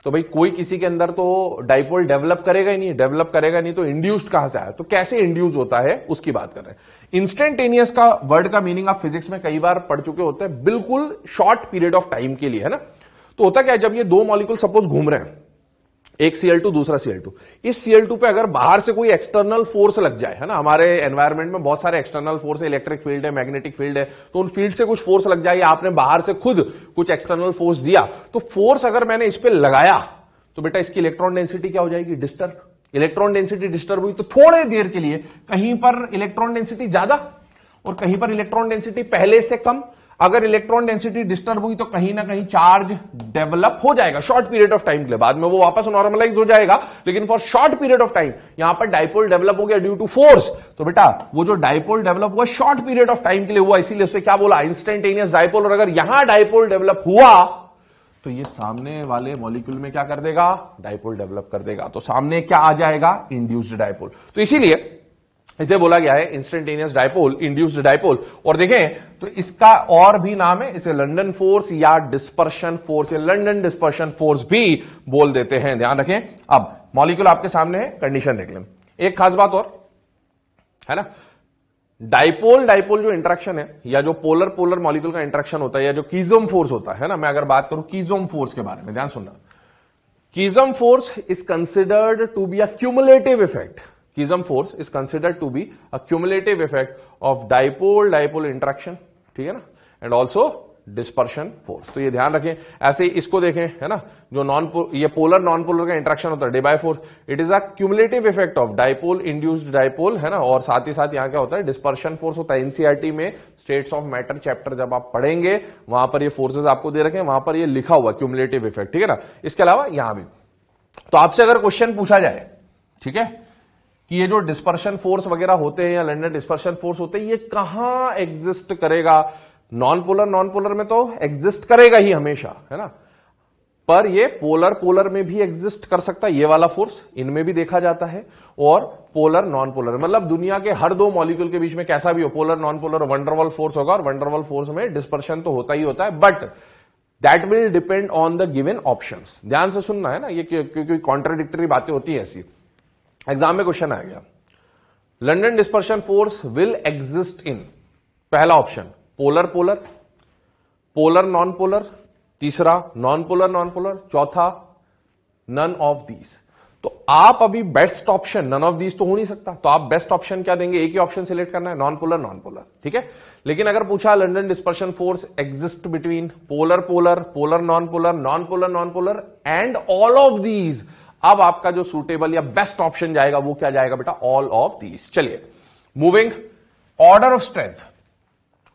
तो भाई कोई किसी के अंदर तो डायपोल डेवलप करेगा ही नहीं, डेवलप करेगा नहीं तो इंड्यूस्ड कहां से आया? तो कैसे इंड्यूस होता है उसकी बात कर रहे हैं। इंस्टेंटेनियस का वर्ड का मीनिंग आप फिजिक्स में कई बार पढ़ चुके होते हैं, बिल्कुल शॉर्ट पीरियड ऑफ टाइम के लिए, है ना। तो होता क्या है, जब ये दो मॉलिक्यूल सपोज घूम रहे हैं, एक Cl2 दूसरा Cl2, इस Cl2 पे अगर बाहर से कोई एक्सटर्नल फोर्स लग जाए, है ना, हमारे एनवायरनमेंट में बहुत सारे एक्सटर्नल फोर्स है, इलेक्ट्रिक फील्ड है, मैग्नेटिक फील्ड है, तो उन फील्ड से कुछ फोर्स लग जाए या आपने बाहर से खुद कुछ एक्सटर्नल फोर्स दिया, तो फोर्स अगर मैंने इस पे लगाया तो बेटा इसकी इलेक्ट्रॉन डेंसिटी क्या हो जाएगी? डिस्टर्ब। इलेक्ट्रॉन डेंसिटी डिस्टर्ब हुई तो थोड़े देर के लिए कहीं पर इलेक्ट्रॉन डेंसिटी ज्यादा और कहीं पर इलेक्ट्रॉन डेंसिटी पहले से कम। अगर इलेक्ट्रॉन डेंसिटी डिस्टर्ब हुई तो कहीं ना कहीं चार्ज डेवलप हो जाएगा शॉर्ट पीरियड ऑफ टाइम के लिए, बाद में वो वापस नॉर्मलाइज हो जाएगा, लेकिन for short period of time यहां पर डायपोल डेवलप हो गया ड्यू टू फोर्स। तो बेटा वो जो डायपोल डेवलप हुआ शॉर्ट पीरियड ऑफ टाइम के लिए हुआ, इसीलिए उसे क्या बोला? Instantaneous dipole. और अगर यहां डायपोल डेवलप हुआ तो ये सामने वाले मॉलिक्यूल में क्या कर देगा? डायपोल डेवलप कर देगा, तो सामने क्या आ जाएगा? Induced dipole. तो इसीलिए इसे बोला गया है इंस्टेंटेनियस डायपोल, इंड्यूस्ड डायपोल। और देखें तो इसका और भी नाम है, इसे लंदन फोर्स या डिस्पर्शन फोर्स या लंदन डिस्पर्शन फोर्स भी बोल देते हैं, ध्यान रखें। अब मॉलिक्यूल आपके सामने है, कंडीशन देख लें। एक खास बात और है ना, डायपोल डायपोल जो इंटरेक्शन है या जो पोलर पोलर मॉलिक्यूल का इंटरेक्शन होता है या जो कीजोम फोर्स होता है ना, मैं अगर बात करूं कीजोम फोर्स के बारे में, ध्यान सुनना। Keesom force is considered to be a cumulative effect. Keesom force is considered to be a cumulative effect of dipole dipole interaction, ठीक है ना, एंड ऑल्सो डिस्पर्शन फोर्स। तो ये ध्यान रखें। ऐसे इसको देखें, है ना, जो ये पोलर नॉन पोलर का इंटरेक्शन होता है day by force, it is a cumulative effect of dipole induced dipole, है ना। और साथ ही साथ यहां क्या होता है? डिस्पर्शन फोर्स होता है। एनसीईआरटी में स्टेट्स ऑफ मैटर चैप्टर जब आप पढ़ेंगे वहां पर ये फोर्सेज आपको दे रखे हैं, वहां पर ये लिखा हुआ क्यूमुलेटिव इफेक्ट, ठीक है ना। इसके अलावा यहां भी तो आपसे अगर क्वेश्चन पूछा जाए, ठीक है, कि ये जो डिस्पर्शन फोर्स वगैरह होते हैं या लंदन डिस्पर्शन फोर्स होते हैं, ये कहां एग्जिस्ट करेगा? नॉन पोलर में तो एग्जिस्ट करेगा ही हमेशा, है ना, पर ये पोलर में भी एग्जिस्ट कर सकता है। ये वाला फोर्स इनमें भी देखा जाता है, और पोलर नॉन पोलर, मतलब दुनिया के हर दो मॉलिक्यूल के बीच में कैसा भी हो, polar non polar, van der Waals force होगा, और वंडरवॉल फोर्स में डिस्पर्शन तो होता ही होता है, but that will depend on the given options. ध्यान से सुनना है ना, ये क्योंकि कॉन्ट्राडिक्टरी बातें होती है ऐसी। एग्जाम में क्वेश्चन आ गया, London dispersion force will exist in, पहला option polar polar, polar non polar, तीसरा नॉन पोलर, चौथा नन ऑफ दीज। तो आप अभी best option, none of these तो हो नहीं सकता, तो आप बेस्ट ऑप्शन क्या देंगे? एक ही ऑप्शन सिलेक्ट करना है, नॉन पोलर, ठीक है। लेकिन अगर पूछा London dispersion force exist between polar non polar and all of these, अब आपका जो सूटेबल या बेस्ट ऑप्शन जाएगा वो क्या जाएगा बेटा? All of these. चलिए मूविंग, ऑर्डर ऑफ स्ट्रेंथ।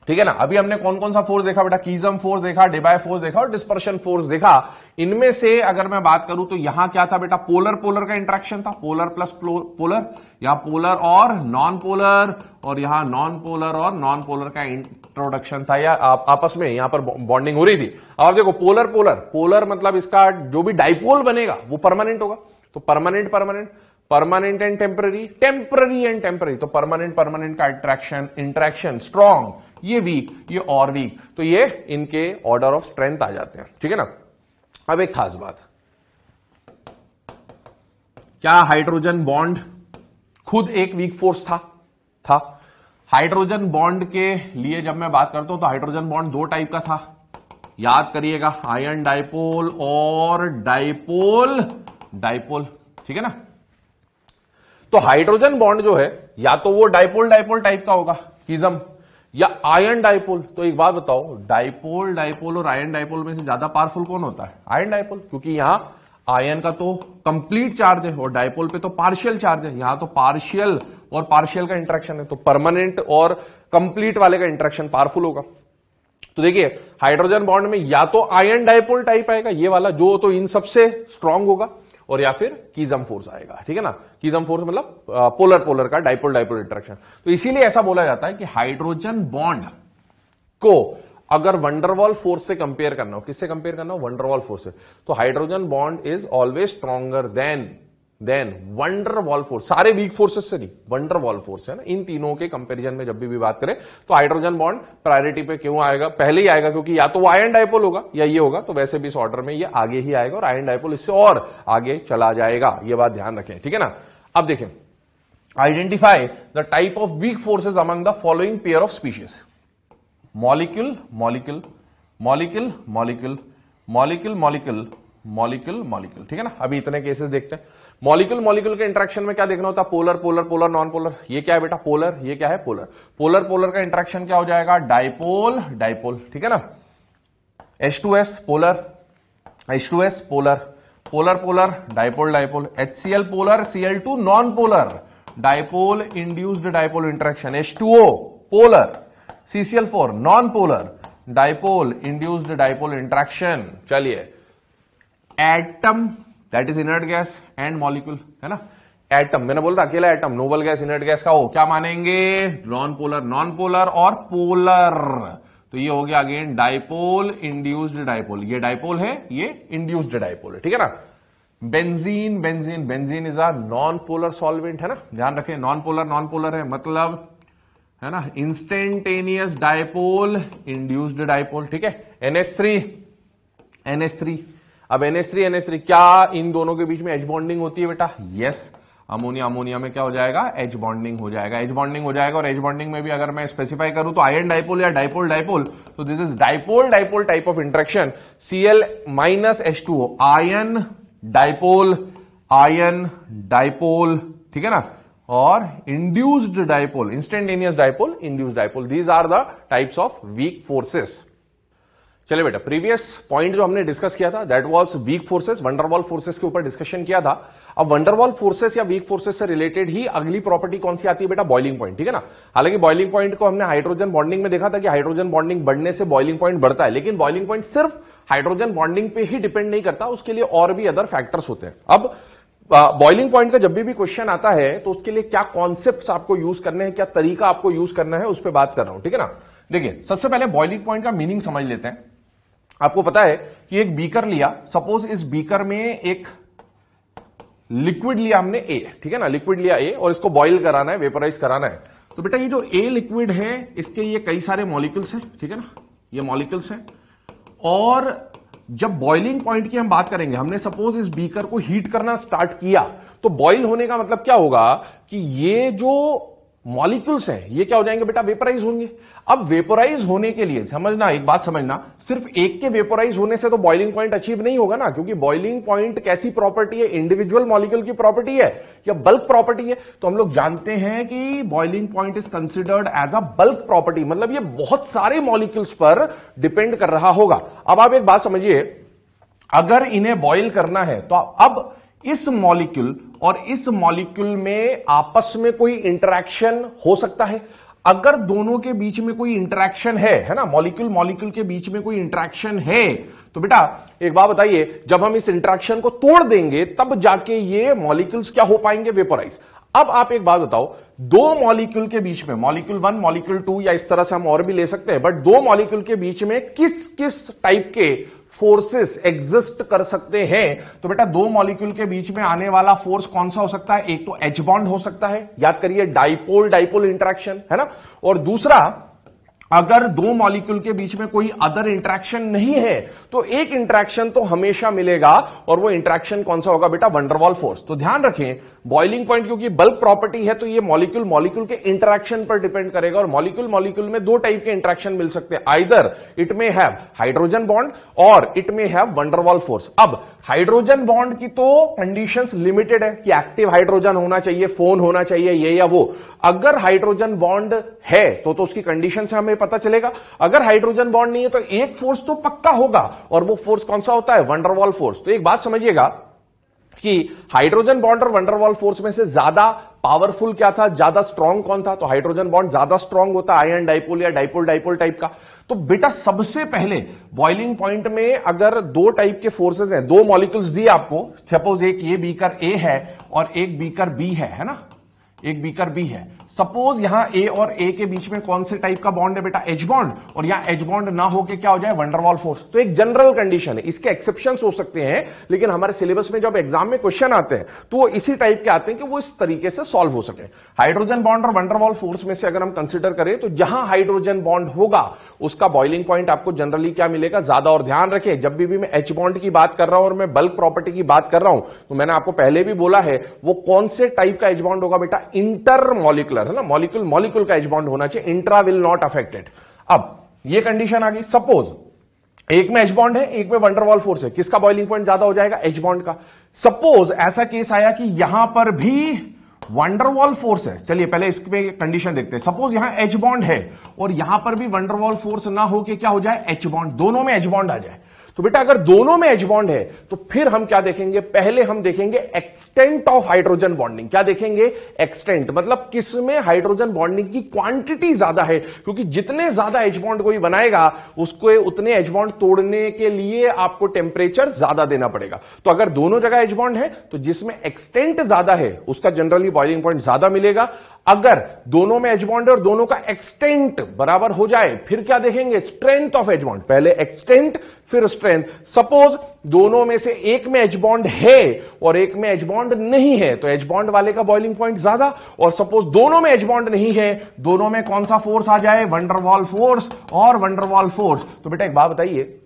ठीक है ना। अभी हमने कौन कौन सा फोर्स देखा बेटा, कीजम फोर्स देखा, डेबाय फोर्स देखा और डिस्पर्शन फोर्स देखा। इनमें से अगर मैं बात करूं तो यहां क्या था बेटा, पोलर पोलर का इंटरेक्शन था, पोलर प्लस पोलर, यहां पोलर और नॉन पोलर, और यहां नॉन पोलर और नॉन पोलर का इंट्रोडक्शन था, या आपस में यहां पर बॉन्डिंग हो रही थी। अब आप देखो पोलर पोलर, पोलर मतलब इसका जो भी डाइपोल बनेगा वो परमानेंट होगा, तो permanent permanent, permanent and temporary, temporary and temporary, तो परमानेंट परमानेंट का इंट्रैक्शन स्ट्रॉन्ग, ये वीक, ये और वीक, तो ये इनके ऑर्डर ऑफ स्ट्रेंथ आ जाते हैं। ठीक है ना। अब एक खास बात, क्या हाइड्रोजन बॉन्ड खुद एक वीक फोर्स था? हाइड्रोजन बॉन्ड के लिए जब मैं बात करता हूं तो हाइड्रोजन बॉन्ड दो टाइप का था, याद करिएगा, आयन डाइपोल और डाइपोल डाइपोल। ठीक है ना। तो हाइड्रोजन बॉन्ड जो है या तो वो डाइपोल डाइपोल टाइप का होगा कीजम, या आयन डाइपोल। तो एक बात बताओ, डाइपोल डाइपोल और आयन डाइपोल में से ज्यादा पावरफुल कौन होता है? आयन डाइपोल, क्योंकि यहां आयन का तो कंप्लीट चार्ज है और डाइपोल पे तो पार्शियल चार्ज है, यहां तो पार्शियल और पार्शियल का इंटरेक्शन है, तो परमानेंट और कंप्लीट वाले का इंटरेक्शन पावरफुल होगा। तो देखिए हाइड्रोजन बॉन्ड में या तो आयन डाइपोल टाइप आएगा ये वाला, जो तो इन सबसे स्ट्रांग होगा, और या फिर कीजम फोर्स आएगा। ठीक है ना। कीजम फोर्स मतलब पोलर पोलर का डाइपोल डाइपोल इंटरेक्शन। तो इसीलिए ऐसा बोला जाता है कि हाइड्रोजन बॉन्ड को अगर वंडरवॉल फोर्स से कंपेयर करना हो, किससे कंपेयर करना हो? वंडरवॉल फोर्स से, तो hydrogen bond is always stronger than van der Waals force. सारे वीक फोर्सेस से नहीं, वंडरवॉल फोर्स है ना, इन तीनों के कंपैरिजन में जब भी बात करें तो हाइड्रोजन बॉन्ड प्रायोरिटी पे क्यों आएगा? पहले ही आएगा क्योंकि या तो वो आयन डाइपोल होगा या ये होगा, तो वैसे भी इस ऑर्डर में ये आगे ही आएगा और आयन डाइपोल इससे और आगे चला जाएगा, ये बात ध्यान रखें। ठीक है ना। अब देखें, identify the type of week forces among the following pair of species, molecule molecule molecule molecule molecule molecule molecule molecule. ठीक है ना। अभी इतने केसेस देखते हैं। मॉलिक्यूल मॉलिक्यूल के इंटरेक्शन में क्या देखना होता है? Polar polar polar non polar. ये क्या है बेटा? पोलर। ये क्या है? पोलर। पोलर पोलर का इंटरेक्शन क्या हो जाएगा? Dipole dipole. ठीक है ना। H2S polar, H2S polar, polar polar dipole dipole, HCl polar, Cl2 non polar, dipole induced dipole interaction, H2O polar, CCl4 non polar, dipole induced dipole interaction. चलिए, atom that is inert gas and molecule, है ना। Atom, मैंने बोला था अकेला atom, noble gas, inert gas का हो क्या मानेंगे? नॉन पोलर और पोलर। तो ये हो गया अगेन डाइपोल इंड्यूस्ड डाइपोल, ये डाइपोल है, ये इंड्यूस्ड डाइपोल है। ठीक है ना। Benzene benzene benzene is a non polar solvent, है ना, ध्यान रखें, नॉन पोलर है, मतलब है ना, इंस्टेंटेनियस डाइपोल इंड्यूस्ड डाइपोल। ठीक है। NH3 अब NH3 क्या इन दोनों के बीच में एच बॉन्डिंग होती है बेटा? यस। अमोनिया अमोनिया में क्या हो जाएगा? एच बॉन्डिंग हो जाएगा, एच बॉन्डिंग हो जाएगा। और एच बॉन्डिंग में भी अगर मैं स्पेसिफाई करूं तो आयन डाइपोल या डाइपोल डाइपोल, तो this is dipole dipole type of interaction, Cl minus H2O, ion dipole ठीक है ना। और induced dipole, instantaneous dipole, induced dipole, these are the types of weak forces. चलिए बेटा, प्रीवियस पॉइंट जो हमने डिस्कस किया था that was weak forces, van der Waals forces के ऊपर डिस्कशन किया था। अब वंडरवॉल फोर्सेस या वीक फोर्सेस से रिलेटेड ही अगली प्रॉपर्टी कौन सी आती है बेटा? Boiling point. ठीक है ना। हालांकि बॉइलिंग पॉइंट को हमने हाइड्रोजन बॉन्डिंग में देखा था कि हाइड्रोजन बॉन्डिंग बढ़ने से बॉइलिंग पॉइंट बढ़ता है, लेकिन बॉइलिंग पॉइंट सिर्फ हाइड्रोजन बॉन्डिंग पे ही डिपेंड नहीं करता, उसके लिए और भी अदर फैक्टर्स होते हैं। अब बॉइलिंग पॉइंट का जब भी क्वेश्चन आता है तो उसके लिए क्या कॉन्सेप्ट्स आपको यूज करने हैं, क्या तरीका आपको यूज करना है, उस पर बात कर रहा हूं। ठीक है ना। देखिए, सबसे पहले बॉइलिंग पॉइंट का मीनिंग समझ लेते हैं। आपको पता है कि एक बीकर लिया, सपोज इस बीकर में एक लिक्विड लिया हमने A, ठीक है ना, लिक्विड लिया A और इसको बॉइल कराना है, वेपराइज कराना है। तो बेटा ये जो A लिक्विड है इसके ये कई सारे मॉलिक्यूल्स हैं, ठीक है ना, ये मॉलिक्यूल्स हैं। और जब बॉइलिंग पॉइंट की हम बात करेंगे, हमने सपोज इस बीकर को हीट करना स्टार्ट किया, तो बॉइल होने का मतलब क्या होगा कि ये जो मॉलिक्यूल्स हैं ये क्या हो जाएंगे बेटा? वेपराइज होंगे। अब वेपराइज होने के लिए समझना, एक बात समझना, सिर्फ एक के वेपराइज होने से तो बॉइलिंग पॉइंट अचीव नहीं होगा ना, क्योंकि बॉइलिंग पॉइंट कैसी प्रॉपर्टी है? इंडिविजुअल मॉलिक्यूल की प्रॉपर्टी है या बल्क प्रॉपर्टी है? तो हम लोग जानते हैं कि boiling point is considered as a bulk property, मतलब ये बहुत सारे मॉलिक्यूल्स पर डिपेंड कर रहा होगा। अब आप एक बात समझिए, अगर इन्हें बॉइल करना है तो अब इस मॉलिक्यूल और इस मॉलिक्यूल में आपस में कोई इंटरेक्शन हो सकता है। अगर दोनों के बीच में कोई इंटरेक्शन है ना, मॉलिक्यूल मॉलिक्यूल के बीच में कोई इंटरेक्शन है, तो बेटा एक बात बताइए, जब हम इस इंटरेक्शन को तोड़ देंगे तब जाके ये मॉलिक्यूल्स क्या हो पाएंगे, वेपोराइज। अब आप एक बात बताओ, दो मॉलिक्यूल के बीच में, मॉलिक्यूल 1 मॉलिक्यूल 2 या इस तरह से हम और भी ले सकते हैं, बट दो मॉलिक्यूल के बीच में किस किस टाइप के फोर्सेस एग्जिस्ट कर सकते हैं? तो बेटा दो मॉलिक्यूल के बीच में आने वाला फोर्स कौन सा हो सकता है? एक तो एच बॉन्ड हो सकता है, याद करिए डाइपोल डाइपोल इंटरेक्शन है ना, और दूसरा अगर दो मॉलिक्यूल के बीच में कोई अदर इंटरेक्शन नहीं है तो एक इंटरेक्शन तो हमेशा मिलेगा, और वो इंटरेक्शन कौन सा होगा बेटा? Van der Waals force. तो ध्यान रखें, बॉइलिंग पॉइंट क्योंकि बल्क प्रॉपर्टी है तो ये मॉलिक्यूल मॉलिक्यूल के इंटरेक्शन पर डिपेंड करेगा, और मॉलिक्यूल मॉलिक्यूल में दो टाइप के इंटरेक्शन मिल सकते हैं, either it may have hydrogen bond और it may have van der Waals force. अब हाइड्रोजन बॉन्ड की तो कंडीशंस लिमिटेड है कि एक्टिव हाइड्रोजन होना चाहिए, फोन होना चाहिए, ये या वो। अगर हाइड्रोजन बॉन्ड है तो उसकी कंडीशन से हमें पता चलेगा, अगर हाइड्रोजन बॉन्ड नहीं है तो एक फोर्स तो पक्का होगा, और वो फोर्स कौन सा होता है? Van der Waals force. तो एक बात समझिएगा कि हाइड्रोजन बॉन्ड और वंडरवॉल फोर्स में से ज्यादा पावरफुल क्या था, ज्यादा स्ट्रांग कौन था? तो हाइड्रोजन बॉन्ड ज्यादा स्ट्रांग होता है आयन डाइपोल या डाइपोल डाइपोल टाइप का। तो बेटा सबसे पहले बॉइलिंग पॉइंट में अगर दो टाइप के फोर्सेस हैं, दो मॉलिक्यूल्स दिए आपको, सपोज एक ये बीकर ए है और एक बीकर बी है ना, एक बीकर बी है। सपोज यहां ए और ए के बीच में कौन से टाइप का बॉन्ड है बेटा? एच बॉन्ड, और यहां एच बॉन्ड ना होके क्या हो जाए? Van der Waals force. तो एक जनरल कंडीशन है, इसके एक्सेप्शंस हो सकते हैं, लेकिन हमारे सिलेबस में जब एग्जाम में क्वेश्चन आते हैं तो वो इसी टाइप के आते हैं कि वो इस तरीके से सॉल्व हो सके। हाइड्रोजन बॉन्ड और वंडरवॉल फोर्स में से अगर हम कंसिडर करें तो जहां हाइड्रोजन बॉन्ड होगा उसका बॉइलिंग पॉइंट आपको जनरली क्या मिलेगा? ज्यादा। और ध्यान रखें, जब भी मैं एच बॉन्ड की बात कर रहा हूं और मैं बल्क प्रॉपर्टी की बात कर रहा हूं तो मैंने आपको पहले भी बोला है वो कौन से टाइप का एच बॉन्ड होगा बेटा? इंटर मॉलिकुलर है ना, मॉलिक्यूल मॉलिक्यूल का एच बॉन्ड होना चाहिए, इंट्रा विल नॉट अफेक्टेड। अब ये कंडीशन आ गई, सपोज एक में एच बॉन्ड है, एक में वंडरवॉल फोर्स है, किसका बॉइलिंग पॉइंट ज्यादा हो जाएगा? एच बॉन्ड का। सपोज ऐसा केस आया कि यहां पर भी वंडरवॉल फोर्स है, चलिए पहले इसमें कंडीशन देखते हैं। सपोज यहां एच बॉन्ड है और यहां पर भी वंडरवॉल फोर्स ना हो के क्या हो जाए? एच बॉन्ड, दोनों में एच बॉन्ड आ जाए। तो बेटा अगर दोनों में एच बॉन्ड है तो फिर हम क्या देखेंगे? पहले हम देखेंगे एक्सटेंट ऑफ हाइड्रोजन बॉन्डिंग। क्या देखेंगे? एक्सटेंट, मतलब किसमें हाइड्रोजन बॉन्डिंग की क्वांटिटी ज्यादा है, क्योंकि जितने ज्यादा एच बॉन्ड कोई बनाएगा उसको उतने एच बॉन्ड तोड़ने के लिए आपको टेम्परेचर ज्यादा देना पड़ेगा। तो अगर दोनों जगह एच बॉन्ड है तो जिसमें एक्सटेंट ज्यादा है उसका जनरली बॉइलिंग पॉइंट ज्यादा मिलेगा। अगर दोनों में एच बॉन्ड है और दोनों का एक्सटेंट बराबर हो जाए फिर क्या देखेंगे? स्ट्रेंथ ऑफ एच बॉन्ड, पहले एक्सटेंट फिर स्ट्रेंथ। सपोज दोनों में से एक में एच बॉन्ड है और एक में एच बॉन्ड नहीं है तो एच बॉन्ड वाले का बॉइलिंग पॉइंट ज्यादा, और सपोज दोनों में एच बॉन्ड नहीं है, दोनों में कौन सा फोर्स आ जाए? वंडरवॉल फोर्स और वंडरवॉल फोर्स। तो बेटा एक बात बताइए,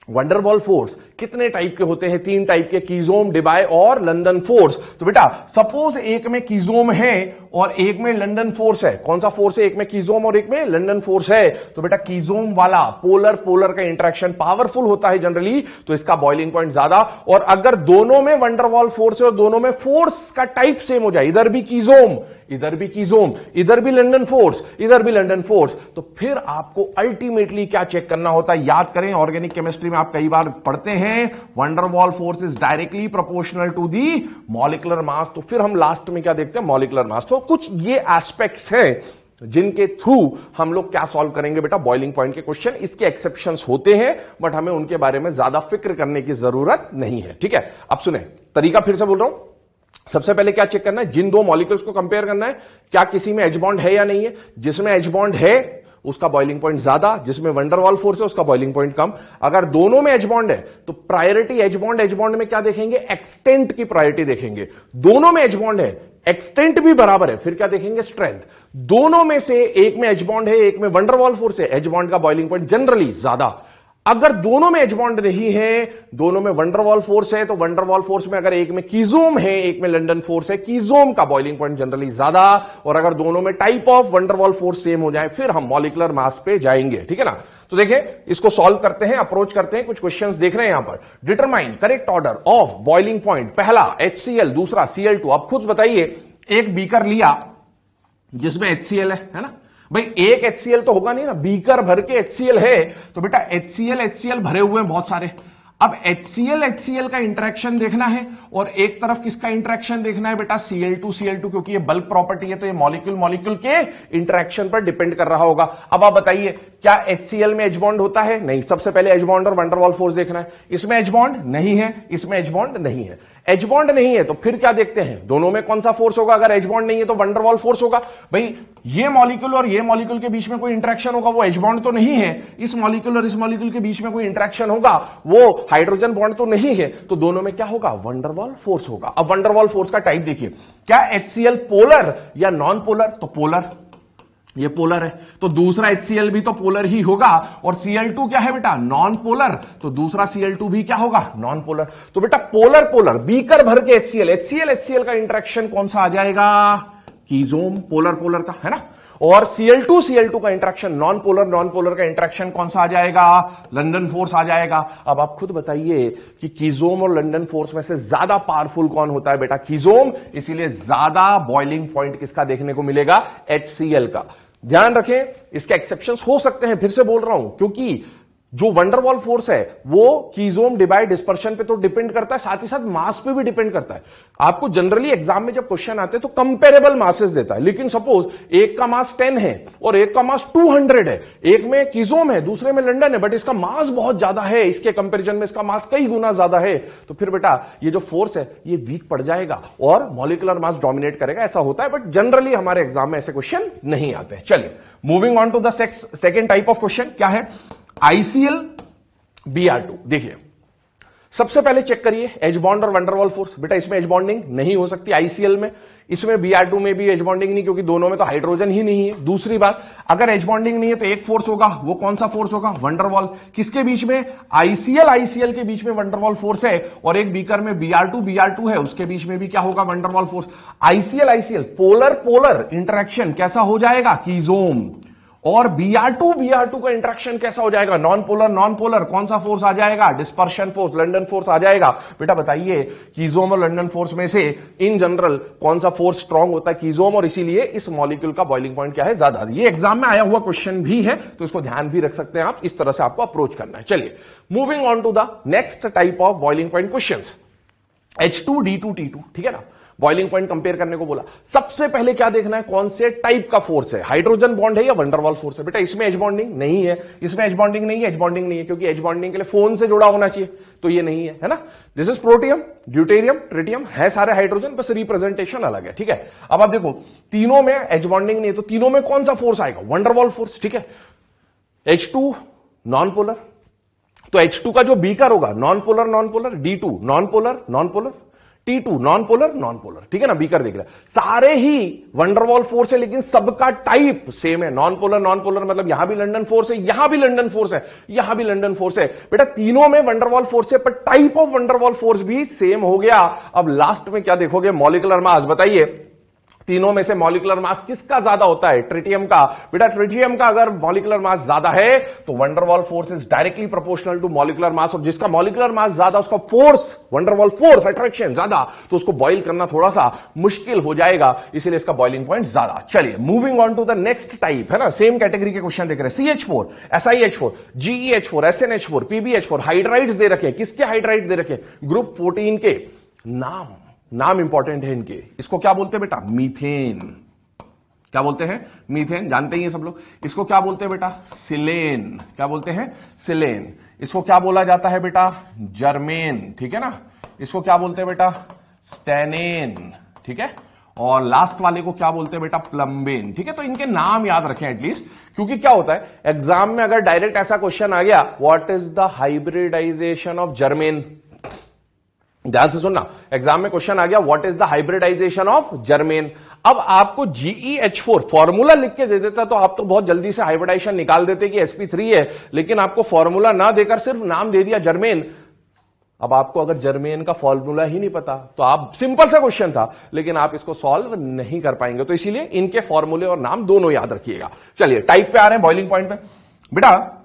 वंडरवॉल फोर्स कितने टाइप के होते हैं? तीन टाइप के, कीजोम, डिबाय और लंदन फोर्स। तो बेटा सपोज एक में कीजोम है और एक में लंदन फोर्स है, कौन सा फोर्स है? एक में कीजोम और एक में लंदन फोर्स है। तो बेटा कीजोम वाला पोलर पोलर का इंटरेक्शन पावरफुल होता है जनरली, तो इसका बॉइलिंग पॉइंट ज्यादा। और अगर दोनों में वंडरवॉल फोर्स है और दोनों में फोर्स का टाइप सेम हो जाए, इधर भी कीजोम इधर भी कीजोम, इधर भी लंदन फोर्स इधर भी लंदन फोर्स, तो फिर आपको अल्टीमेटली क्या चेक करना होता है? याद करें, ऑर्गेनिक केमिस्ट्री में आप कई बार पढ़ते हैं van der Waals force is directly proportional to the molecular mass. तो फिर हम लास्ट में क्या देखते हैं? Molecular mass. तो कुछ ये एस्पेक्ट्स हैं जिनके थ्रू हम लोग क्या सॉल्व करेंगे बेटा? बॉइलिंग पॉइंट के क्वेश्चन। इसके एक्सेप्शंस होते हैं बट हमें उनके बारे में ज्यादा फिक्र करने की जरूरत नहीं है, ठीक है। अब सुने, तरीका फिर से बोल रहा हूं। सबसे पहले क्या चेक करना है? जिन दो मॉलिक्यूल्स को कंपेयर करना है, क्या किसी में एच बॉन्ड है या नहीं है। जिसमें एच बॉन्ड है उसका बॉइलिंग पॉइंट ज्यादा, जिसमें वंडरवॉल फोर्स है उसका बॉइलिंग पॉइंट कम। अगर दोनों में एच बॉन्ड है तो प्रायोरिटी एच बॉन्ड में क्या देखेंगे? एक्सटेंट की प्रायोरिटी देखेंगे। दोनों में एच बॉन्ड है, एक्सटेंट भी बराबर है, फिर क्या देखेंगे? स्ट्रेंथ। दोनों में से एक में एच बॉन्ड है, एक में वंडरवॉल फोर्स है, एच बॉन्ड का बॉइलिंग पॉइंट जनरली ज्यादा। अगर दोनों में एच बॉन्ड नहीं है, दोनों में वंडरवॉल फोर्स है, तो वंडरवॉल फोर्स में अगर एक में कीजोम है एक में लंदन फोर्स है, कीजोम का बॉइलिंग पॉइंट जनरली ज्यादा। और अगर दोनों में type of van der Waals force same हो जाए फिर हम मॉलिक्यूलर मास पे जाएंगे, ठीक है ना। तो देखिए इसको सॉल्व करते हैं, अप्रोच करते हैं। कुछ क्वेश्चंस देख रहे हैं यहां पर। Determine correct order of boiling point. पहला HCl, दूसरा Cl2। अब खुद बताइए, एक बीकर लिया जिसमें HCl है ना भाई, एक HCl तो होगा नहीं ना, बीकर भर के HCl है, तो बेटा HCl भरे हुए हैं बहुत सारे। अब HCl का इंटरेक्शन देखना है और एक तरफ किसका इंटरेक्शन देखना है बेटा, Cl2 क्योंकि ये बल्क प्रॉपर्टी है तो ये मॉलिक्यूल के इंटरेक्शन पर डिपेंड कर रहा होगा। अब आप बताइए क्या HCl में H बॉन्ड होता है? नहीं। सबसे पहले H बॉन्ड और वंडर वॉल फोर्स देखना है। इसमें H बॉन्ड नहीं है, इसमें H बॉन्ड नहीं है। H बॉन्ड नहीं है तो फिर क्या देखते हैं, दोनों में कौन सा फोर्स होगा? अगर H बॉन्ड नहीं है तो वंडर वॉल फोर्स होगा। भाई ये मॉलिक्यूल और ये मॉलिक्यूल के बीच में कोई इंटरेक्शन होगा, वो H बॉन्ड तो नहीं है। इस मॉलिक्यूल और इस मॉलिक्यूल के बीच में कोई इंटरेक्शन होगा, वो हाइड्रोजन बॉन्ड तो नहीं है। तो दोनों में क्या होगा? वंडरवॉल फोर्स होगा। अब वंडरवॉल फोर्स का टाइप देखिए, क्या HCl पोलर या नॉन पोलर? तो पोलर, ये पोलर है तो दूसरा HCl भी तो पोलर ही होगा। और Cl2 क्या है बेटा? नॉन पोलर, तो दूसरा Cl2 भी क्या होगा? Non polar. तो बेटा पोलर पोलर, बीकर भर के HCl का इंटरेक्शन कौन सा आ जाएगा? कीजोम, पोलर पोलर का, है ना। और Cl2 का इंटरेक्शन नॉन पोलर का इंटरेक्शन कौन सा आ जाएगा? लंदन फोर्स आ जाएगा। अब आप खुद बताइए कि कीजोम और लंदन फोर्स में से ज्यादा पावरफुल कौन होता है? बेटा कीजोम, इसीलिए ज्यादा बॉइलिंग पॉइंट किसका देखने को मिलेगा? HCl का। ध्यान रखें, इसके एक्सेप्शंस हो सकते हैं, फिर से बोल रहा हूं, क्योंकि जो वंडरवॉल फोर्स है वो कीजोम डिवाइड डिस्पर्शन पे तो डिपेंड करता है, साथ ही साथ मास पे भी डिपेंड करता है। आपको जनरली एग्जाम में जब क्वेश्चन आते हैं तो कंपेरेबल मासेस देता है, लेकिन सपोज एक का मास 10 है और एक का मास 200 है, एक में कीजोम है दूसरे में लंदन है, बट इसका मास बहुत ज्यादा है, इसके कंपेरिजन में इसका मास कई गुना ज्यादा है, तो फिर बेटा ये जो फोर्स है ये वीक पड़ जाएगा और मॉलिक्यूलर मास डोमिनेट करेगा। ऐसा होता है, बट जनरली हमारे एग्जाम में ऐसे क्वेश्चन नहीं आते हैं। चलिए moving on to the second type of question, क्या है? ICl Br2। देखिए सबसे पहले चेक करिए H बॉन्ड और वंडरवॉल फोर्स। बेटा इसमें H बॉन्डिंग नहीं हो सकती ICl में, इसमें Br2 में भी H बॉन्डिंग नहीं, क्योंकि दोनों में तो हाइड्रोजन ही नहीं है। दूसरी बात, अगर H बॉन्डिंग नहीं है तो एक फोर्स होगा, वो कौन सा फोर्स होगा? वंडरवॉल। किसके बीच में? ICl के बीच में वंडरवॉल फोर्स है, और एक बीकर में Br2 है, उसके बीच में भी क्या होगा? Van der Waals force. ICl polar polar interaction कैसा हो जाएगा? कीजोम। और Br2 का इंटरेक्शन कैसा हो जाएगा? Non polar. कौन सा फोर्स आ जाएगा? डिस्पर्शन फोर्स, लंदन फोर्स आ जाएगा। बेटा बताइए कीजोम और लंदन फोर्स में से इन जनरल कौन सा फोर्स स्ट्रांग होता है? कीजोम, और इसीलिए इस मॉलिक्यूल का बॉइलिंग पॉइंट क्या है? ज्यादा। ये एग्जाम में आया हुआ क्वेश्चन भी है, तो इसको ध्यान भी रख सकते हैं आप, इस तरह से आपको अप्रोच करना है। चलिए moving on to the next type of boiling point questions, H2D2T2, ठीक है ना। बॉइलिंग पॉइंट कंपेयर करने को बोला। सबसे पहले क्या देखना है? कौन से टाइप का फोर्स है, हाइड्रोजन बॉन्ड है या वंडरवॉल फोर्स है? बेटा इसमें H बॉन्डिंग नहीं है, इसमें H बॉन्डिंग नहीं है, क्योंकि H बॉन्डिंग के लिए फोन से जुड़ा होना चाहिए, तो ये नहीं है ना। This is protium, deuterium, tritium, है सारे हाइड्रोजन, बस रिप्रेजेंटेशन अलग है, ठीक है। अब आप देखो तीनों में H बॉन्डिंग नहीं है, तो तीनों में कौन सा फोर्स आएगा? वंडरवॉल फोर्स, ठीक है। H2 नॉन पोलर, तो H2 का जो बीकर होगा non polar, D2 non polar, T2 non polar, ठीक है ना। बीकर देख रहे हैं, सारे ही वंडरवॉल फोर्स है, लेकिन सबका टाइप सेम है। नॉन पोलर मतलब यहां भी लंदन फोर्स है, यहां भी लंदन फोर्स है, यहां भी लंदन फोर्स है। बेटा तीनों में वंडरवॉल फोर्स है, पर टाइप ऑफ वंडरवॉल फोर्स भी सेम हो गया। अब लास्ट में क्या देखोगे? Molecular mass. बताइए तीनों में से मॉलिक्यूलर मास किसका ज्यादा होता है? ट्रिटियम का। बेटा ट्रिटियम का अगर मॉलिक्यूलर मास ज्यादा है तो van der Waals force is directly proportional to molecular mass, और जिसका मॉलिक्यूलर मास ज्यादा, उसका फोर्स, वंडरवॉल फोर्स, अट्रैक्शन ज्यादा, तो उसको बॉइल करना थोड़ा सा मुश्किल हो जाएगा, इसीलिए इसका बॉइलिंग पॉइंट ज्यादा। चलिए moving on to the next type, है ना। सेम कैटेगरी के क्वेश्चन देख रहे हैं। CH4, SiH4, GeH4, SnH4, PbH4, hydrides दे रखे हैं। किसके हाइड्राइड दे रखे? ग्रुप 14 के। नाम इंपॉर्टेंट है इनके। इसको क्या बोलते हैं बेटा? मीथेन। क्या बोलते हैं? मीथेन, जानते ही हैं सब लोग। इसको क्या बोलते हैं बेटा? सिलेन। क्या बोलते हैं? सिलेन। इसको क्या बोला जाता है बेटा? जर्मेन, ठीक है ना। इसको क्या बोलते हैं बेटा? स्टेनेन, ठीक है। और लास्ट वाले को क्या बोलते हैं बेटा? प्लम्बेन, ठीक है। तो इनके नाम याद रखें एटलीस्ट, क्योंकि क्या होता है एग्जाम में अगर डायरेक्ट ऐसा क्वेश्चन आ गया, what is the hybridization of germane? ध्यान से सुनना, एग्जाम में क्वेश्चन आ गया what is the hybridization of germane. अब आपको GeH4 फॉर्मूला लिख के दे देता तो आप तो बहुत जल्दी से हाइब्रिडाइजेशन निकाल देते कि sp3 है, लेकिन आपको फॉर्मूला ना देकर सिर्फ नाम दे दिया जर्मेन। अब आपको अगर जर्मेन का फॉर्मूला ही नहीं पता तो आप, सिंपल सा क्वेश्चन था, लेकिन आप इसको सॉल्व नहीं कर पाएंगे, तो इसीलिए इनके फॉर्मूले और नाम दोनों याद रखिएगा। चलिए टाइप पे आ रहे हैं, बॉइलिंग पॉइंट पे। बेटा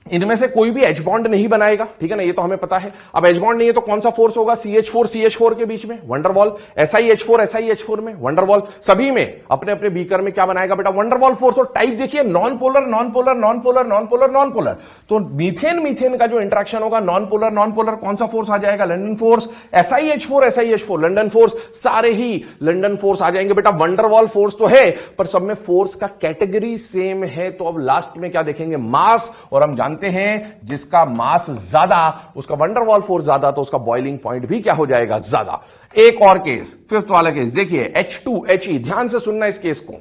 इनमें से कोई भी एच बॉन्ड नहीं बनाएगा, ठीक है ना, ये तो हमें पता है। अब एच बॉन्ड नहीं है तो कौन सा फोर्स होगा, CH4 के बीच में वंडरवॉल, SiH4 में वंडरवॉल, सभी में अपने अपने बीकर में क्या बनाएगा बेटा, वंडरवॉल फोर्स। और टाइप देखिए, non polar non polar non polar non polar non polar. तो मीथेन का जो इंटरेक्शन होगा नॉन पोलर कौन सा फोर्स आ जाएगा, London force. SiH4 London force, सारे ही लंडन फोर्स आ जाएंगे बेटा। वंडरवॉल फोर्स तो है पर सब में फोर्स का कैटेगरी सेम है। तो अब लास्ट में क्या देखेंगे, मास, और हम जानते हैं जिसका मास ज्यादा उसका वंडरवॉल फोर्स ज्यादा, तो उसका बॉइलिंग पॉइंट भी क्या हो जाएगा, ज्यादा। एक और केस, फिफ्थ वाला केस देखिए, H2He, ध्यान से सुनना इस केस को।